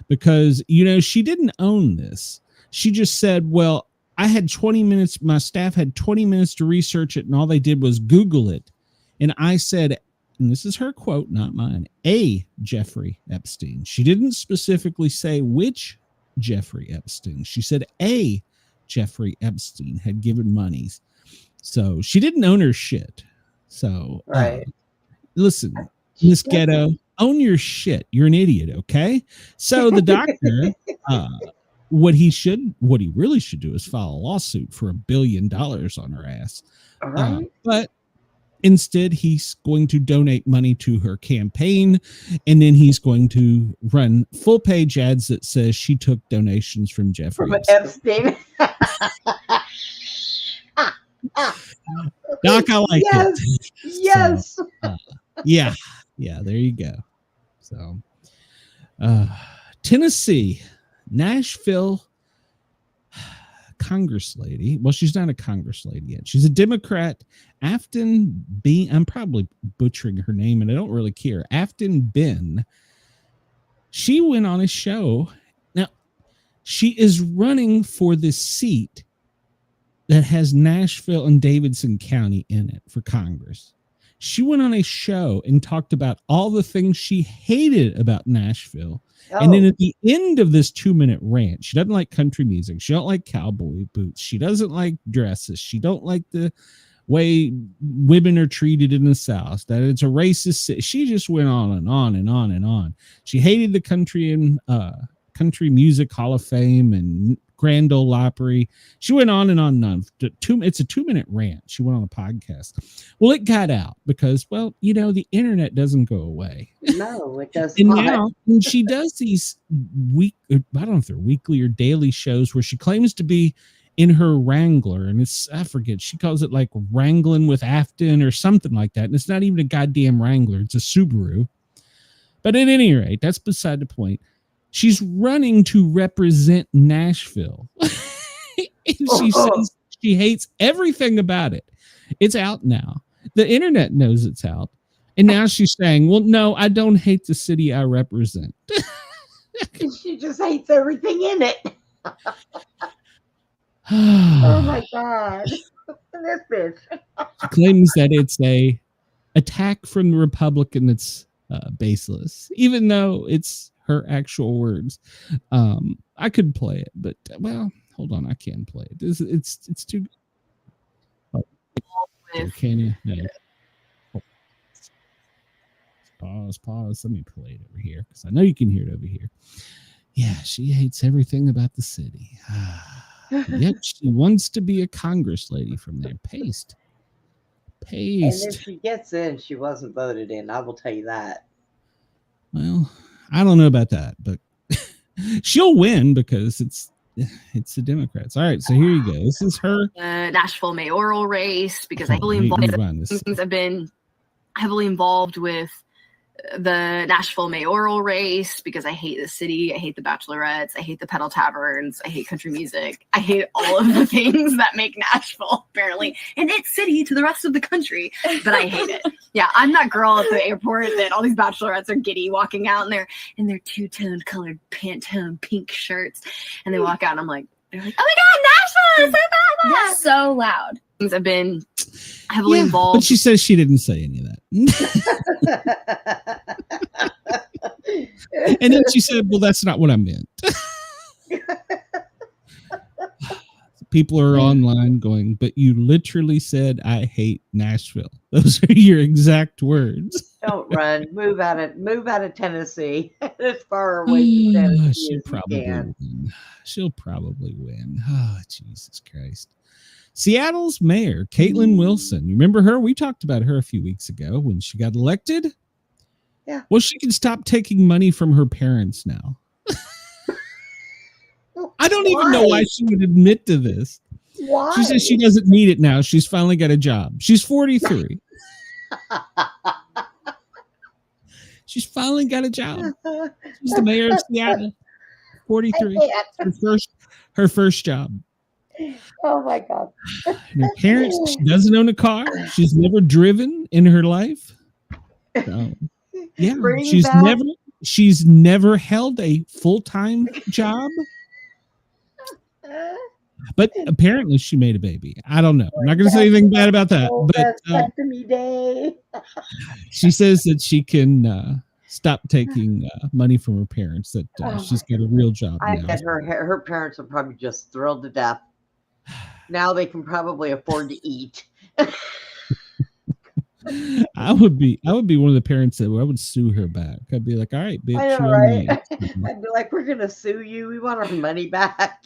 Speaker 1: Because, she didn't own this. She just said, well, I had 20 minutes. My staff had 20 minutes to research it, and all they did was Google it. And I said, and this is her quote, not mine, a Jeffrey Epstein. She didn't specifically say which Jeffrey Epstein. She said a Jeffrey Epstein had given monies. So she didn't own her shit. So
Speaker 2: Right.
Speaker 1: Listen, Miss Ghetto, own your shit. You're an idiot, okay? So the doctor, what he really should do is file a lawsuit for $1 billion on her ass.
Speaker 2: Right.
Speaker 1: But instead, he's going to donate money to her campaign, and then he's going to run full page ads that says she took donations from Jeffrey
Speaker 2: Epstein.
Speaker 1: Doc, I like it.
Speaker 2: Yes.
Speaker 1: So, yeah, there you go. So, Tennessee, Nashville Congress lady. Well, she's not a Congress lady yet. She's a Democrat. Afton B. I'm probably butchering her name, and I don't really care. Afton Ben. She went on a show. Now, she is running for this seat that has Nashville and Davidson County in it for Congress. She went on a show and talked about all the things she hated about Nashville. Oh. And then at the end of this 2-minute rant, she doesn't like country music. She don't like cowboy boots. She doesn't like dresses. She don't like the way women are treated in the South, that it's a racist city. She just went on and on and on and on. She hated the country and country music hall of fame and Grand Ole Opry. She went on and on and on. It's a 2-minute rant. She went on a podcast. Well, it got out because, well, you know, the internet doesn't go away.
Speaker 2: No, it does
Speaker 1: and
Speaker 2: not.
Speaker 1: Now, when she does these I don't know if they're weekly or daily shows where she claims to be in her Wrangler, and I forget, she calls it like Wrangling with Afton or something like that. And it's not even a goddamn Wrangler. It's a Subaru. But at any rate, that's beside the point. She's running to represent Nashville. And she says she hates everything about it. It's out now. The internet knows it's out. And now she's saying, well, no, I don't hate the city I represent.
Speaker 2: She just hates everything in it. Oh my God. This bitch.
Speaker 1: She claims that it's a attack from the Republican that's baseless, even though it's her actual words. I could play it, but well, hold on, I can play it. It's too. Oh, can you? No. Pause. Let me play it over here because I know you can hear it over here. Yeah, she hates everything about the city. Yet she wants to be a Congress lady from there. Paste.
Speaker 2: And if she gets in, she wasn't voted in. I will tell you that.
Speaker 1: Well, I don't know about that, but she'll win because it's the Democrats. All right, so here you go. This is her
Speaker 4: Nashville mayoral race because I've been heavily involved with the Nashville mayoral race because I hate the city. I hate the bachelorettes. I hate the pedal taverns. I hate country music. I hate all of the things that make Nashville apparently an it city to the rest of the country, but I hate it. Yeah, I'm that girl at the airport that all these bachelorettes are giddy walking out in their two-toned colored Pantone pink shirts, and they walk out and I'm like, they're like, oh my God, Nashville is so bad.
Speaker 5: They're so loud.
Speaker 4: Things I've been heavily involved.
Speaker 1: But she says she didn't say any of that. And then she said, well, that's not what I meant. People are online going, but you literally said, I hate Nashville. Those are your exact words.
Speaker 2: Don't run. Move out of Tennessee. As far away from Tennessee
Speaker 1: She'll probably win. Oh, Jesus Christ. Seattle's mayor, Caitlin Wilson. You remember her? We talked about her a few weeks ago when she got elected.
Speaker 2: Yeah.
Speaker 1: Well, she can stop taking money from her parents now. I don't even know why she would admit to this.
Speaker 2: Why?
Speaker 1: She says she doesn't need it now. She's finally got a job. She's 43. She's finally got a job. She's the mayor of Seattle. 43. Her first job.
Speaker 2: Oh my God.
Speaker 1: And her parents, she doesn't own a car. She's never driven in her life. So, yeah, she's never held a full-time job. But apparently she made a baby. I don't know. I'm not going to say anything bad about that. But
Speaker 2: Sesame Day.
Speaker 1: she says that she can stop taking money from her parents, that she's got a real job
Speaker 2: I
Speaker 1: now.
Speaker 2: bet her parents are probably just thrilled to death. Now they can probably afford to eat.
Speaker 1: I would be one of the parents that I would sue her back. I'd be like, all right, bitch.
Speaker 2: I know, right? I'd be like, we're going to sue you. We want our money back.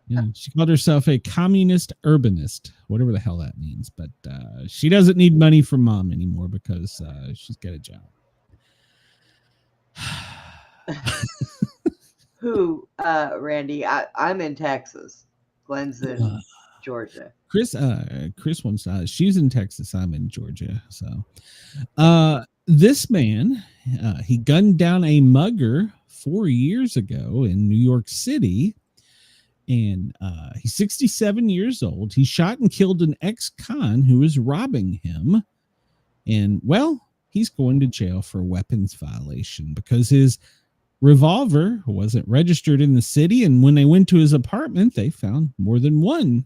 Speaker 1: Yeah, she called herself a communist urbanist, whatever the hell that means. But she doesn't need money from mom anymore because she's got a job.
Speaker 2: Who, Randy? I'm in Texas. Glenn's in Georgia.
Speaker 1: Chris wants she's in Texas. I'm in Georgia. So this man, he gunned down a mugger 4 years ago in New York City. And he's 67 years old. He shot and killed an ex-con who was robbing him. And, well, he's going to jail for a weapons violation because his revolver wasn't registered in the city. And when they went to his apartment, they found more than one.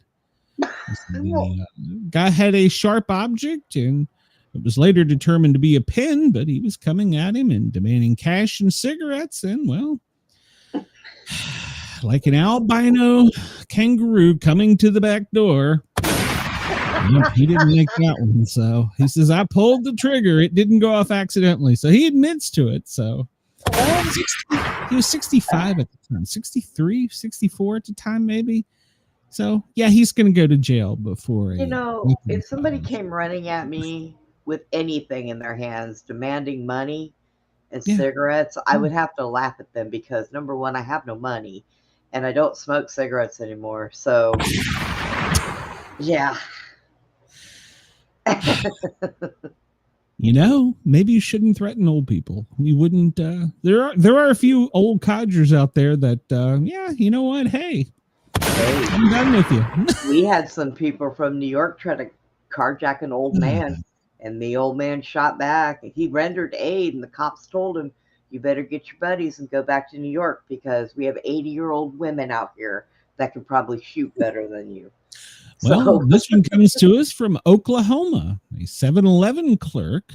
Speaker 1: The guy had a sharp object, and it was later determined to be a pen, but he was coming at him and demanding cash and cigarettes. And, well, like an albino kangaroo coming to the back door. He didn't make that one. So he says, I pulled the trigger. It didn't go off accidentally. So he admits to it. So he was 65 at the time, 63, 64 at the time, maybe. So, yeah, he's going to go to jail before.
Speaker 2: If somebody came running at me with anything in their hands, demanding money and cigarettes, I would have to laugh at them because, number one, I have no money and I don't smoke cigarettes anymore. So, yeah.
Speaker 1: Maybe you shouldn't threaten old people. You wouldn't. There are a few old codgers out there that, you know what? Hey, I'm done with you.
Speaker 2: We had some people from New York try to carjack an old man, and the old man shot back. He rendered aid, and the cops told him, you better get your buddies and go back to New York because we have 80-year-old women out here that can probably shoot better than you.
Speaker 1: Well, this one comes to us from Oklahoma. A 7-Eleven clerk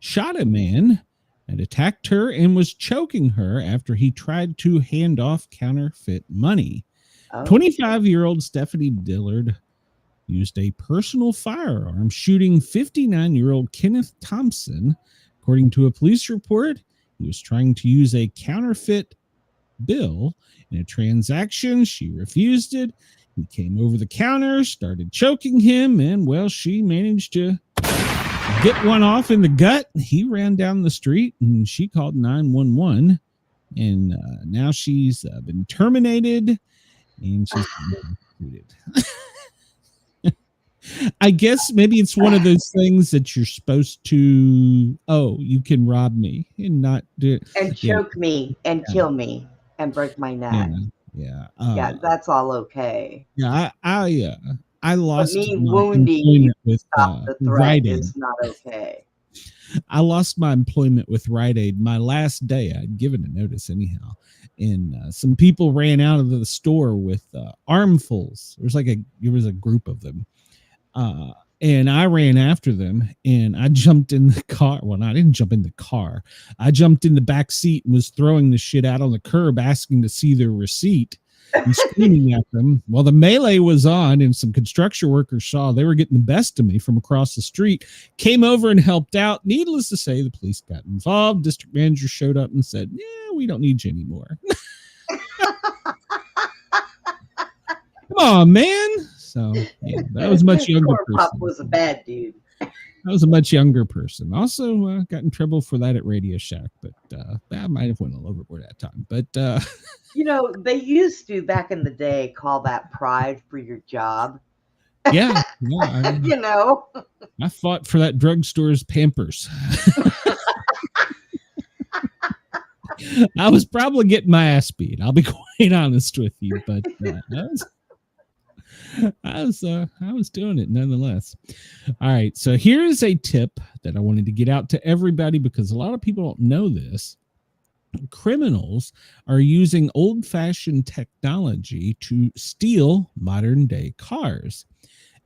Speaker 1: shot a man and attacked her and was choking her after he tried to hand off counterfeit money. 25-year-old Stephanie Dillard used a personal firearm shooting 59-year-old Kenneth Thompson. According to a police report, he was trying to use a counterfeit bill in a transaction. She refused it. He came over the counter, started choking him, and, well, she managed to get one off in the gut. He ran down the street, and she called 911, and now she's been terminated, and she's been recruited. I guess maybe it's one of those things that you're supposed to, you can rob me and not do it.
Speaker 2: And choke me and kill me and break my neck.
Speaker 1: Yeah.
Speaker 2: That's all okay.
Speaker 1: Yeah, I lost
Speaker 2: but me
Speaker 1: my
Speaker 2: wounding
Speaker 1: employment with
Speaker 2: the threat
Speaker 1: Rite Aid.
Speaker 2: is not okay.
Speaker 1: I lost my employment with Rite Aid. My last day, I'd given a notice anyhow, and some people ran out of the store with armfuls. There was a group of them, and I ran after them, and I jumped in the car. Well, I didn't jump in the car. I jumped in the back seat and was throwing the shit out on the curb, asking to see their receipt and screaming at them. Well, the melee was on, and some construction workers saw they were getting the best of me from across the street, came over and helped out. Needless to say, the police got involved. District manager showed up and said, yeah, we don't need you anymore. Come on, man. So, yeah, that was a much younger person.
Speaker 2: Pop was a bad dude.
Speaker 1: I was a much younger person. Also got in trouble for that at Radio Shack, but I might have went a little overboard that time. But
Speaker 2: they used to back in the day call that pride for your job.
Speaker 1: Yeah, I fought for that drugstore's Pampers. I was probably getting my ass beat. I'll be quite honest with you, but I was doing it nonetheless. All right. So here's a tip that I wanted to get out to everybody because a lot of people don't know this. criminals are using old-fashioned technology to steal modern-day cars.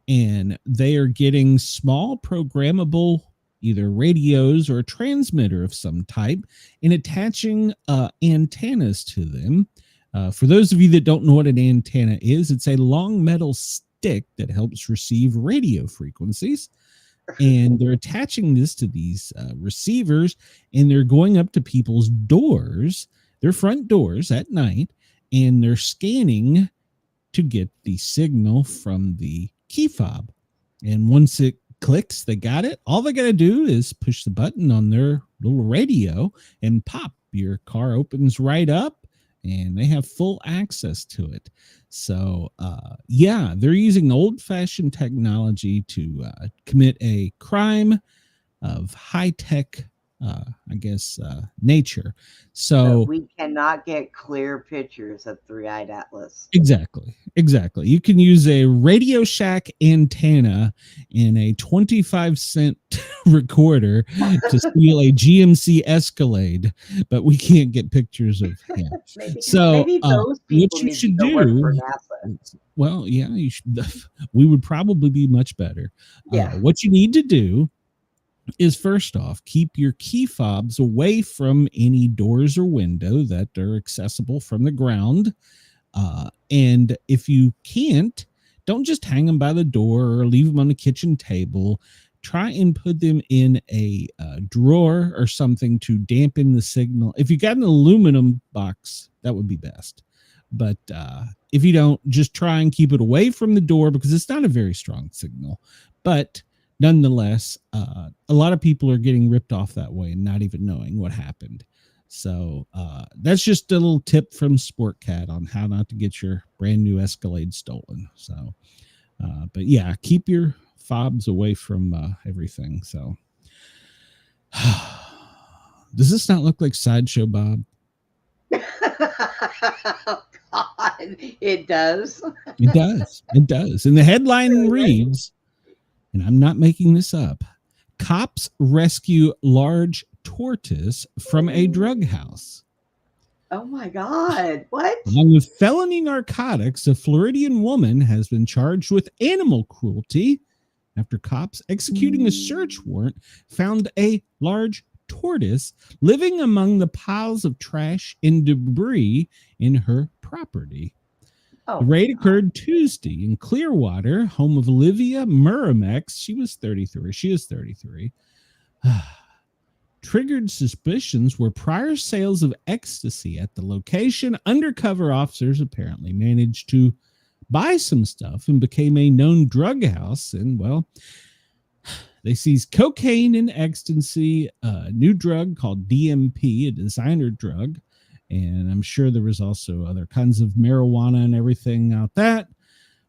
Speaker 1: And they are getting small programmable either radios or a transmitter of some type and attaching antennas to them. For those of you that don't know what an antenna is, it's a long metal stick that helps receive radio frequencies. And they're attaching this to these receivers, and they're going up to people's doors, their front doors at night, and they're scanning to get the signal from the key fob. And once it clicks, they got it. All they got to do is push the button on their little radio and pop. Your car opens right up, and they have full access to it. So, yeah, they're using old-fashioned technology to commit a crime of high-tech, nature. So
Speaker 2: we cannot get clear pictures of Three-Eyed Atlas.
Speaker 1: Exactly. You can use a Radio Shack antenna and a 25-cent recorder to steal a GMC Escalade, but we can't get pictures of him.
Speaker 2: Maybe those people
Speaker 1: what you should do, well, yeah, you should. We would probably be much better.
Speaker 2: Yeah.
Speaker 1: What you need to do is, first off, keep your key fobs away from any doors or window that are accessible from the ground. And if you can't, don't just hang them by the door or leave them on the kitchen table. Try and put them in a drawer or something to dampen the signal. If you got an aluminum box, that would be best. But if you don't, just try and keep it away from the door because it's not a very strong signal. But nonetheless, a lot of people are getting ripped off that way and not even knowing what happened. So that's just a little tip from Sportcat on how not to get your brand new Escalade stolen. So, but yeah, keep your fobs away from everything. So, does this not look like Sideshow Bob?
Speaker 2: Oh, God, it does.
Speaker 1: It does. It does. And the headline reads, and I'm not making this up, cops rescue large tortoise from a drug house.
Speaker 2: Oh my God. What?
Speaker 1: Along with felony narcotics, a Floridian woman has been charged with animal cruelty after cops executing a search warrant found a large tortoise living among the piles of trash and debris in her property. The raid occurred Tuesday in Clearwater, home of Olivia Muramex. She is 33. Triggered suspicions were prior sales of ecstasy at the location. Undercover officers apparently managed to buy some stuff and became a known drug house. And, well, they seized cocaine and ecstasy, a new drug called DMP, a designer drug. And I'm sure there was also other kinds of marijuana and everything out that.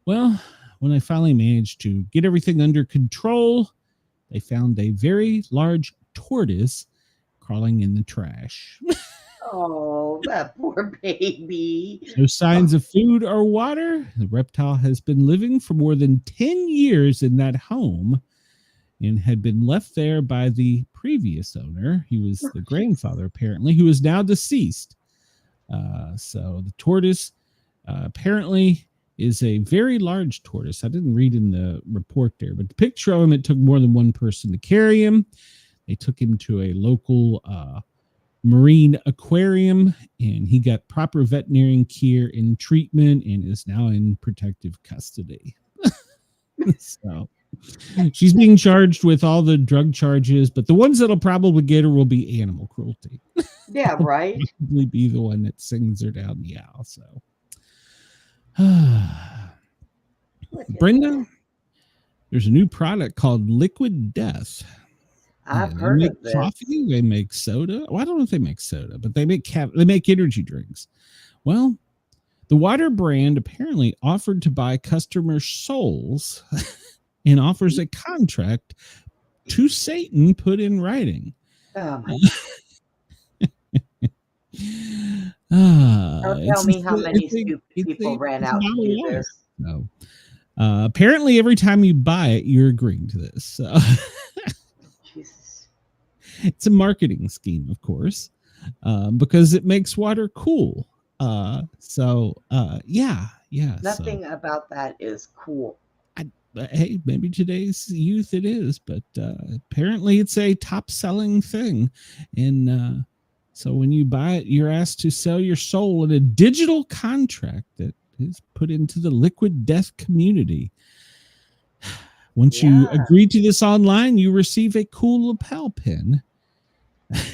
Speaker 1: Well, when I finally managed to get everything under control, they found a very large tortoise crawling in the trash.
Speaker 2: Oh, that poor baby.
Speaker 1: No signs of food or water. The reptile has been living for more than 10 years in that home and had been left there by the previous owner. He was the grandfather, apparently, who is now deceased. So the tortoise apparently is a very large tortoise. I didn't read in the report there, but the picture of him, it took more than one person to carry him. They took him to a local marine aquarium, and he got proper veterinarian care and treatment and is now in protective custody. So she's being charged with all the drug charges, but the ones that'll probably get her will be animal cruelty.
Speaker 2: Yeah, right.
Speaker 1: Probably be the one that sings her down the aisle. So, Brenda, there's a new product called Liquid Death.
Speaker 2: I've heard of this.
Speaker 1: Coffee. They make soda. Well, I don't know if they make soda, but they make energy drinks. Well, the water brand apparently offered to buy customer souls and offers a contract to Satan put in writing.
Speaker 2: Oh my Don't tell me how many stupid people ran out to do this.
Speaker 1: No. Apparently, every time you buy it, you're agreeing to this. So.
Speaker 2: Jesus.
Speaker 1: It's a marketing scheme, of course. because it makes water cool. Yeah.
Speaker 2: Nothing about that is cool.
Speaker 1: Hey, maybe today's youth it is, but apparently it's a top-selling thing. And so when you buy it, you're asked to sell your soul in a digital contract that is put into the liquid death community. Once you agree to this online, you receive a cool lapel pin.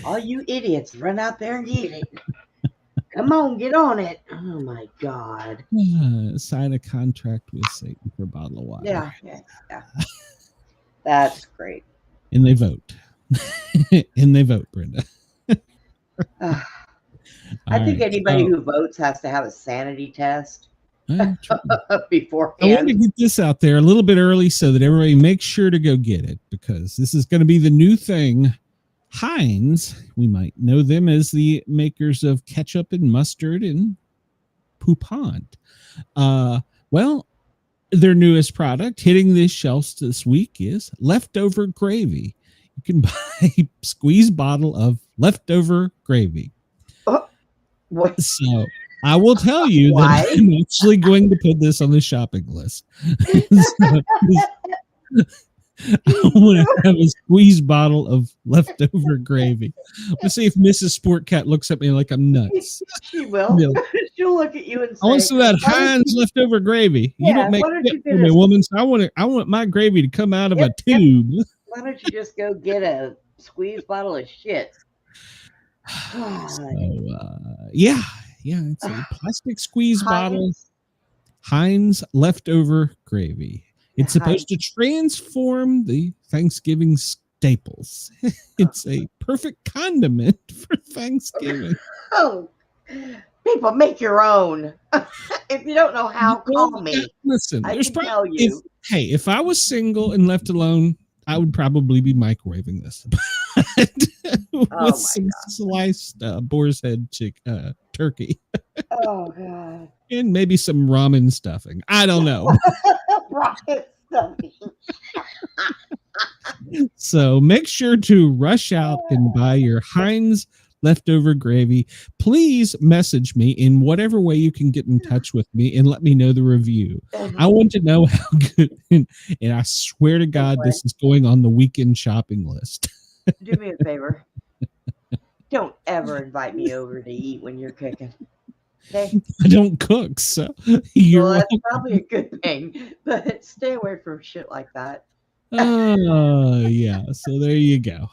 Speaker 2: All you idiots, run out there and get it. Come on, get on it. Oh, my God.
Speaker 1: Sign a contract with Satan for a bottle of water.
Speaker 2: Yeah. That's great.
Speaker 1: And they vote. And they vote, Brenda.
Speaker 2: I think anybody who votes has to have a sanity test beforehand.
Speaker 1: I want to get this out there a little bit early so that everybody makes sure to go get it, because this is going to be the new thing. Heinz, we might know them as the makers of ketchup and mustard and Poupon. Well, their newest product hitting the shelves this week is leftover gravy. You can buy a squeeze bottle of leftover gravy.
Speaker 2: What?
Speaker 1: So I will tell you that I'm actually going to put this on the shopping list. I want to have a squeeze bottle of leftover gravy. Let's see if Mrs. Sportcat looks at me like I'm nuts.
Speaker 2: She will. She'll look at you and say,
Speaker 1: I want some of that Heinz leftover gravy. You don't make it for me, woman. So I want my gravy to come out of a tube.
Speaker 2: Why don't you just go get a squeeze bottle of shit?
Speaker 1: So, yeah, it's a plastic squeeze bottle. Heinz leftover gravy. It's supposed to transform the Thanksgiving staples. It's a perfect condiment for Thanksgiving.
Speaker 2: Oh, people, make your own. If you don't know how, call me.
Speaker 1: Listen,
Speaker 2: I can tell you.
Speaker 1: If I was single and left alone, I would probably be microwaving this with some sliced boar's head turkey.
Speaker 2: Oh, God.
Speaker 1: And maybe some ramen stuffing. I don't know.
Speaker 2: Ramen stuffing.
Speaker 1: So make sure to rush out and buy your Heinz leftover gravy. Please message me in whatever way you can get in touch with me and let me know the review. I want to know how good, and I swear to God, this is going on the weekend shopping list.
Speaker 2: Do me a favor. Don't ever invite me over to eat when you're cooking. Okay?
Speaker 1: I don't cook, so
Speaker 2: that's probably a good thing, but stay away from shit like that.
Speaker 1: Yeah, so there you go.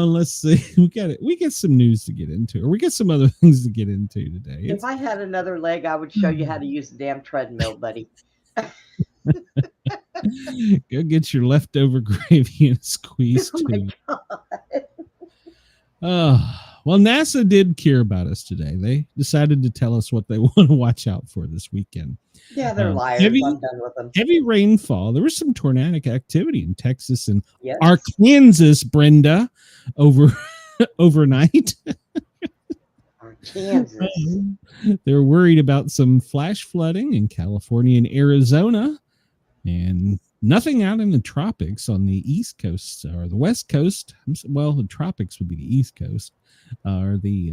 Speaker 1: Let's see, we get some news to get into, or we get some other things to get into today.
Speaker 2: If I had another leg, I would show you how to use the damn treadmill, buddy.
Speaker 1: Go get your leftover gravy and squeeze tube. Well, NASA did care about us today. They decided to tell us what they want to watch out for this weekend.
Speaker 2: Yeah, they're liars. I'm done with them.
Speaker 1: Heavy rainfall. There was some tornadic activity in Texas and Arkansas, Brenda, overnight.
Speaker 2: Arkansas.
Speaker 1: They're worried about some flash flooding in California and Arizona, and nothing out in the tropics on the East Coast or the West Coast. Well, the tropics would be the East Coast or the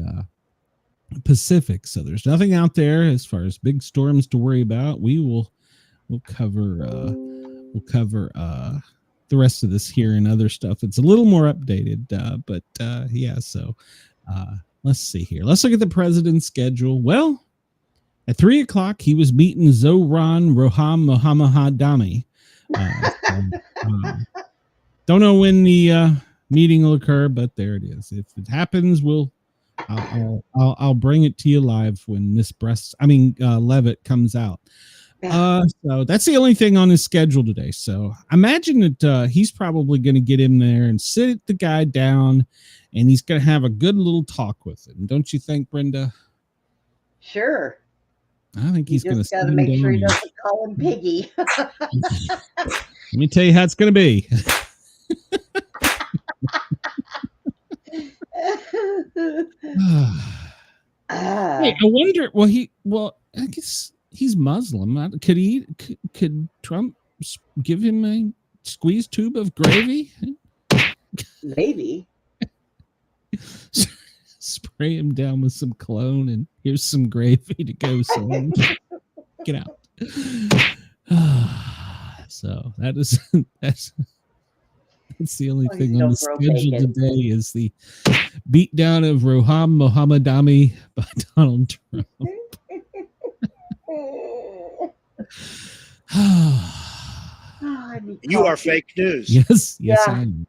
Speaker 1: Pacific. So there's nothing out there as far as big storms to worry about. We'll cover the rest of this here and other stuff. It's a little more updated, but so let's see here. Let's look at the president's schedule. Well, at 3:00, he was meeting Zohran Roham Mohammadami. Don't know when the meeting will occur, but there it is. If it happens, I'll bring it to you live when Miss Levitt comes out. So that's the only thing on his schedule today. So I imagine that he's probably going to get in there and sit the guy down, and he's going to have a good little talk with him. Don't you think, Brenda?
Speaker 2: Sure.
Speaker 1: I think he's going to
Speaker 2: got to make sure he doesn't call him Piggy.
Speaker 1: Let me tell you how it's going to be. Hey, I wonder. I guess he's Muslim. Could Trump give him a squeeze tube of gravy?
Speaker 2: Maybe.
Speaker 1: spray him down with some cologne, and here's some gravy to go. So get out. So that's the only thing on the schedule today is the beatdown of Roham Mohammedami by Donald Trump.
Speaker 5: You are fake news.
Speaker 1: Yes,
Speaker 2: Yeah.
Speaker 1: I am.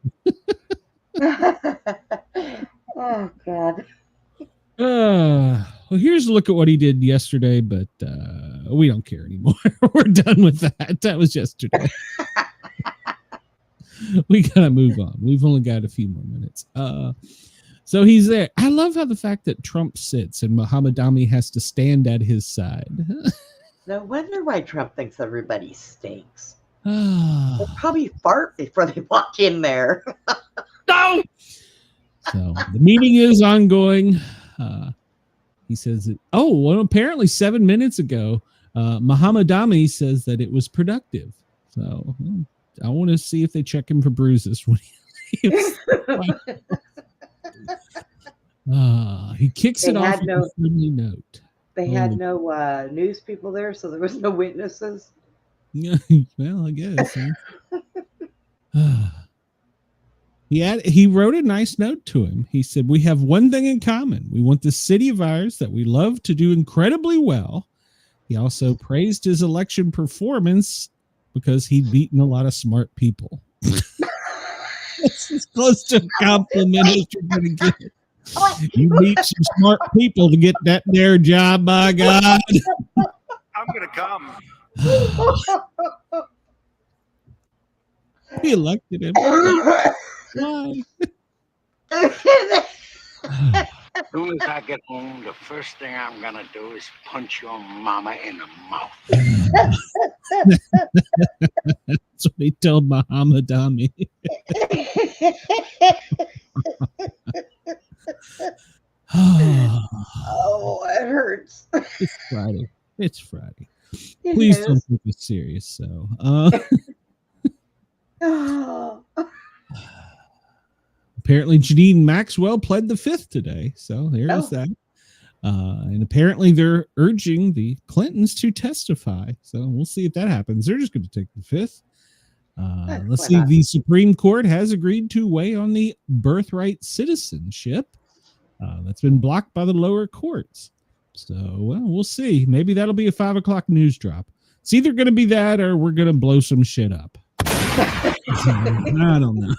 Speaker 2: Oh, God.
Speaker 1: Well, here's a look at what he did yesterday, but we don't care anymore. We're done with that. That was yesterday. We gotta move on. We've only got a few more minutes. So he's there. I love how the fact that Trump sits and Mohammedami has to stand at his side.
Speaker 2: No wonder why Trump thinks everybody stinks. They'll probably fart before they walk in there.
Speaker 1: No! So the meeting is ongoing. He says, apparently 7 minutes ago, Mohammedami says that it was productive. So I want to see if they check him for bruises when he kicks it off with a friendly note.
Speaker 2: They had no news people there, so there was no witnesses.
Speaker 1: Yeah, well, I guess. He wrote a nice note to him. He said, "We have one thing in common. We want the city of ours that we love to do incredibly well." He also praised his election performance because he'd beaten a lot of smart people. That's as close to a compliment as you're going to get. You beat some smart people to get that there job, by God.
Speaker 5: I'm going to come.
Speaker 1: We elected him. Why?
Speaker 6: As soon as I get home, the first thing I'm gonna do is punch your mama in the mouth.
Speaker 1: That's what he told Mohammedami.
Speaker 2: Oh, it hurts.
Speaker 1: It's Friday. Please don't take it serious. So, apparently Janine Maxwell pled the fifth today. So there's that. And apparently they're urging the Clintons to testify. So we'll see if that happens. They're just going to take the fifth. Let's see. The Supreme Court has agreed to weigh on the birthright citizenship. That's been blocked by the lower courts. So, well, we'll see. Maybe that'll be a 5 o'clock news drop. It's either going to be that or we're going to blow some shit up. I don't know.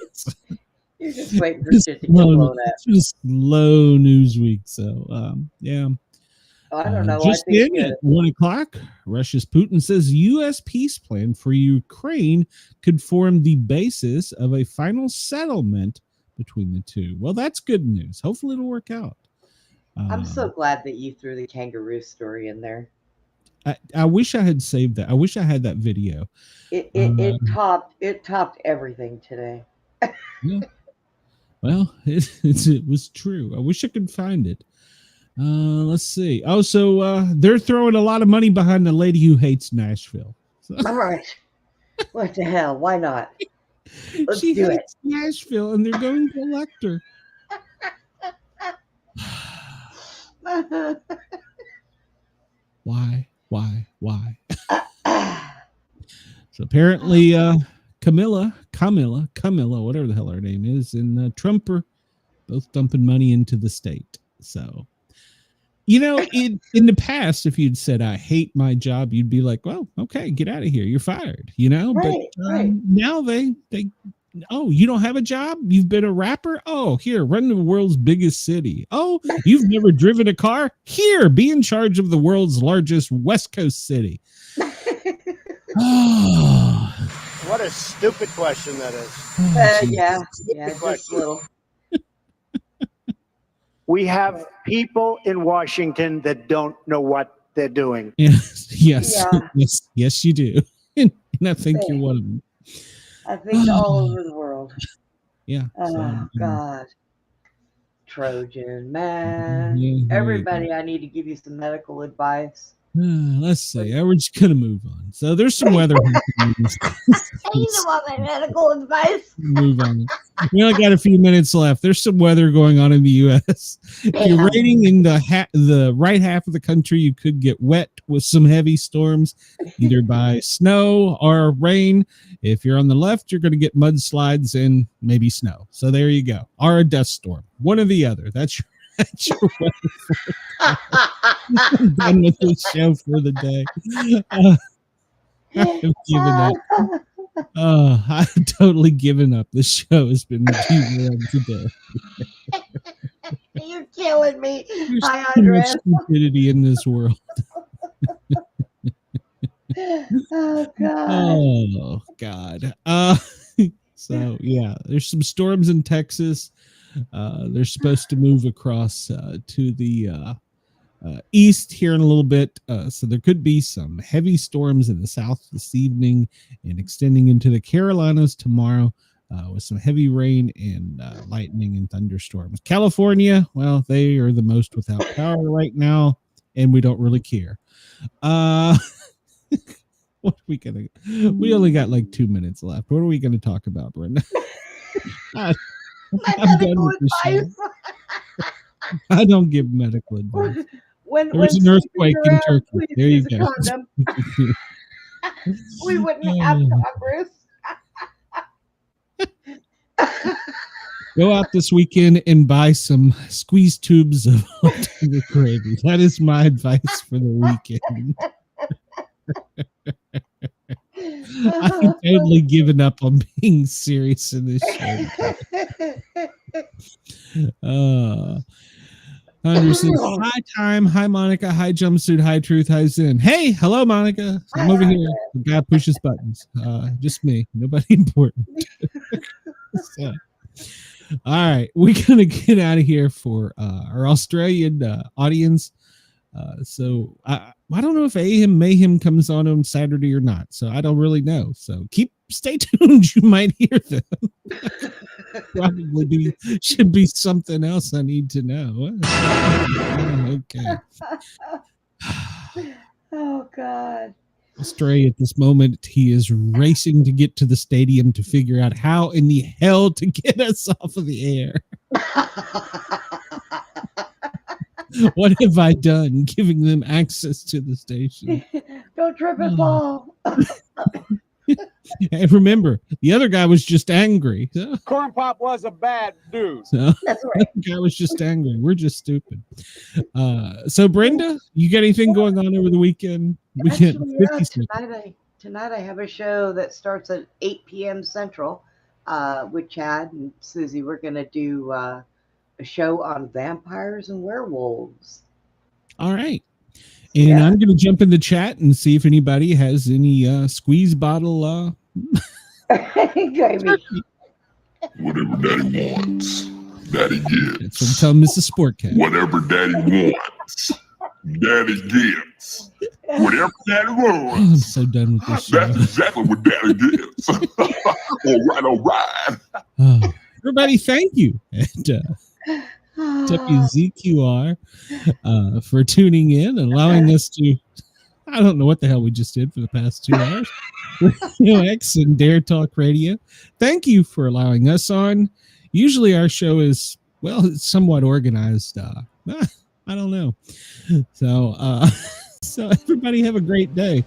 Speaker 2: You're just waiting for shit to get blown up.
Speaker 1: It's just low news week. So, yeah.
Speaker 2: I don't know.
Speaker 1: Just in at 1 o'clock, Russia's Putin says U.S. peace plan for Ukraine could form the basis of a final settlement between the two. Well, that's good news. Hopefully it'll work out.
Speaker 2: I'm so glad that you threw the kangaroo story in there.
Speaker 1: I wish I had saved that. I wish I had that video.
Speaker 2: It topped everything today.
Speaker 1: Yeah. Well, it was true. I wish I could find it. Let's see. Oh, so they're throwing a lot of money behind the lady who hates Nashville. So.
Speaker 2: All right. What the hell? Why not? Let's
Speaker 1: she
Speaker 2: do
Speaker 1: hates Nashville, and they're going to elect her. Why? So apparently, Camilla, whatever the hell her name is, and Trump are both dumping money into the state. So, in the past, if you'd said, "I hate my job," you'd be like, "Well, okay, get out of here. You're fired."
Speaker 2: Right,
Speaker 1: but now they oh, you don't have a job? You've been a rapper? Oh, here, run the world's biggest city. Oh, you've never driven a car? Here, be in charge of the world's largest West Coast city. Oh.
Speaker 5: What a stupid question that is.
Speaker 2: Yeah, just a little.
Speaker 5: We have people in Washington that don't know what they're doing.
Speaker 1: Yes, you do. And I think you're one of them.
Speaker 2: I think all over the world.
Speaker 1: Yeah.
Speaker 2: Oh, God. Trojan, man. Everybody, I need to give you some medical advice.
Speaker 1: Let's see. We're just gonna move on. So there's some weather.
Speaker 2: I need to want my medical advice.
Speaker 1: Move on. We only got a few minutes left. There's some weather going on in the U.S. If you're raining in the right half of the country, you could get wet with some heavy storms, either by snow or rain. If you're on the left, you're going to get mudslides and maybe snow. So there you go. Or a dust storm. One or the other. That's your weather for I'm done with this show for the day. I've given up. I've totally given up. This show has been derailed today.
Speaker 2: You're killing me.
Speaker 1: There's
Speaker 2: Hi,
Speaker 1: too much
Speaker 2: Andres.
Speaker 1: stupidity in this world.
Speaker 2: Oh God.
Speaker 1: Oh God. So yeah, there's some storms in Texas. They're supposed to move across to the east here in a little bit. So there could be some heavy storms in the south this evening and extending into the Carolinas tomorrow with some heavy rain and lightning and thunderstorms. California, well, they are the most without power right now, and we don't really care. What are we gonna? We only got like 2 minutes left. What are we gonna talk about, Brenda? I'm done with the show. I don't give medical advice.
Speaker 2: When
Speaker 1: There was an earthquake in
Speaker 2: around,
Speaker 1: Turkey.
Speaker 2: please
Speaker 1: There you
Speaker 2: use a
Speaker 1: go.
Speaker 2: condom. We wouldn't have Congress.
Speaker 1: Go out this weekend and buy some squeeze tubes of gravy. That is my advice for the weekend. I've totally given up on being serious in this show. Andrew says, hi, Time. Hi, Monica. Hi, Jumpsuit. Hi, Truth. Hi, Zen. Hey, hello, Monica. I'm over here. The guy pushes buttons. Just me. Nobody important. So, all right. We're going to get out of here for our Australian audience. So I don't know if AM Mayhem comes on Saturday or not. So I don't really know. So stay tuned. You might hear them. Probably should be something else I need to know. Okay.
Speaker 2: Oh God.
Speaker 1: Australia at this moment, he is racing to get to the stadium to figure out how in the hell to get us off of the air. What have I done giving them access to the station?
Speaker 2: Don't trip and fall.
Speaker 1: And remember, the other guy was just angry.
Speaker 5: Corn Pop was a bad dude.
Speaker 1: So,
Speaker 2: That's right.
Speaker 1: the guy was just angry. We're just stupid. So Brenda, you got anything going on over the weekend?
Speaker 2: Actually, yeah, tonight I have a show that starts at 8 p.m. Central with Chad and Susie. We're going to do a show on vampires and werewolves.
Speaker 1: All right. And I'm going to jump in the chat and see if anybody has any squeeze bottle.
Speaker 2: Gravy.
Speaker 7: Whatever Daddy wants, Daddy gets.
Speaker 1: That's from Mrs. Sportcat.
Speaker 7: Whatever Daddy wants, Daddy gets. Whatever Daddy wants.
Speaker 1: I'm so done with this show.
Speaker 7: That's exactly what Daddy gets. All right.
Speaker 1: Everybody, thank you. And, WZQR for tuning in and allowing us to, I don't know what the hell we just did for the past 2 hours. Radio X and Dare Talk Radio. Thank you for allowing us on. Usually our show is, well, it's somewhat organized. I don't know. So everybody have a great day.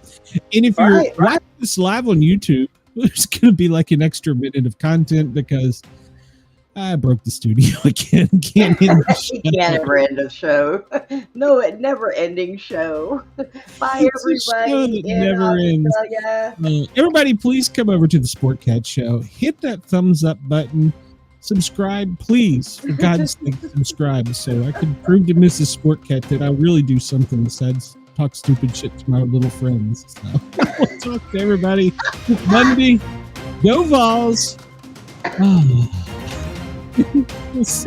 Speaker 1: And if you're watching this live on YouTube, there's going to be like an extra minute of content because I broke the studio again. Can't end the show.
Speaker 2: You can't ever end a show. No, it never ending show. Bye, everybody.
Speaker 1: Never ends. Everybody, please come over to the Sportcat show. Hit that thumbs up button. Subscribe, please. For God's sake, subscribe so I can prove to Mrs. Sportcat that I really do something besides talk stupid shit to my little friends. So we'll talk to everybody Monday. Go Vols. Oh. This is,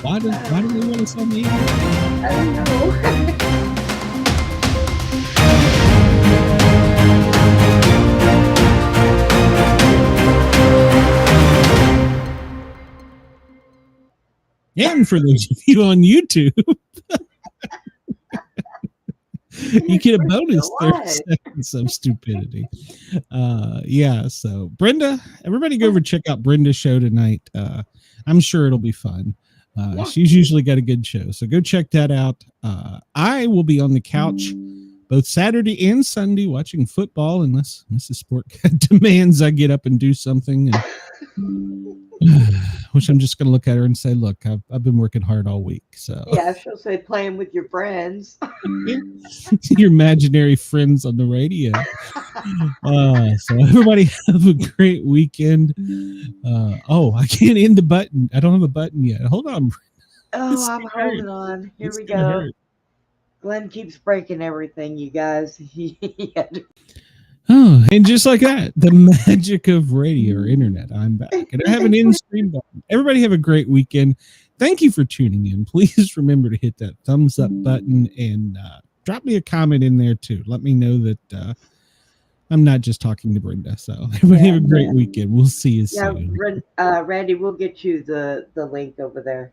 Speaker 1: why do they want us on the air?
Speaker 2: I don't know.
Speaker 1: And for those of you on YouTube, you get a bonus 30 seconds of stupidity. Yeah, so Brenda, everybody go over and check out Brenda's show tonight. I'm sure it'll be fun. She's usually got a good show, so go check that out. I will be on the couch both Saturday and Sunday watching football, unless Mrs. Sportcat demands I get up and do something. Which I'm just going to look at her and say, look, I've been working hard all week. So
Speaker 2: yeah, she'll say playing with your friends.
Speaker 1: Your imaginary friends on the radio. So everybody have a great weekend. I can't end the button. I don't have a button yet. Hold on.
Speaker 2: Oh, I'm holding on. Here we go. Hurt. Glenn keeps breaking everything, you guys.
Speaker 1: Oh, and just like that, the magic of radio or internet, I'm back. And I have an in-stream button. Everybody have a great weekend. Thank you for tuning in. Please remember to hit that thumbs up button and drop me a comment in there too. Let me know that I'm not just talking to Brenda. So everybody have a great weekend. We'll see you soon.
Speaker 2: Randy, we'll get you the link over there.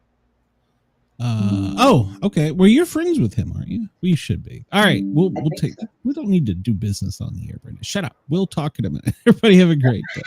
Speaker 1: Okay. Well, you're friends with him, aren't you? We should be. All right. We'll take. So. We don't need to do business on the air, Brenda. Shut up. We'll talk in a minute. Everybody have a great day.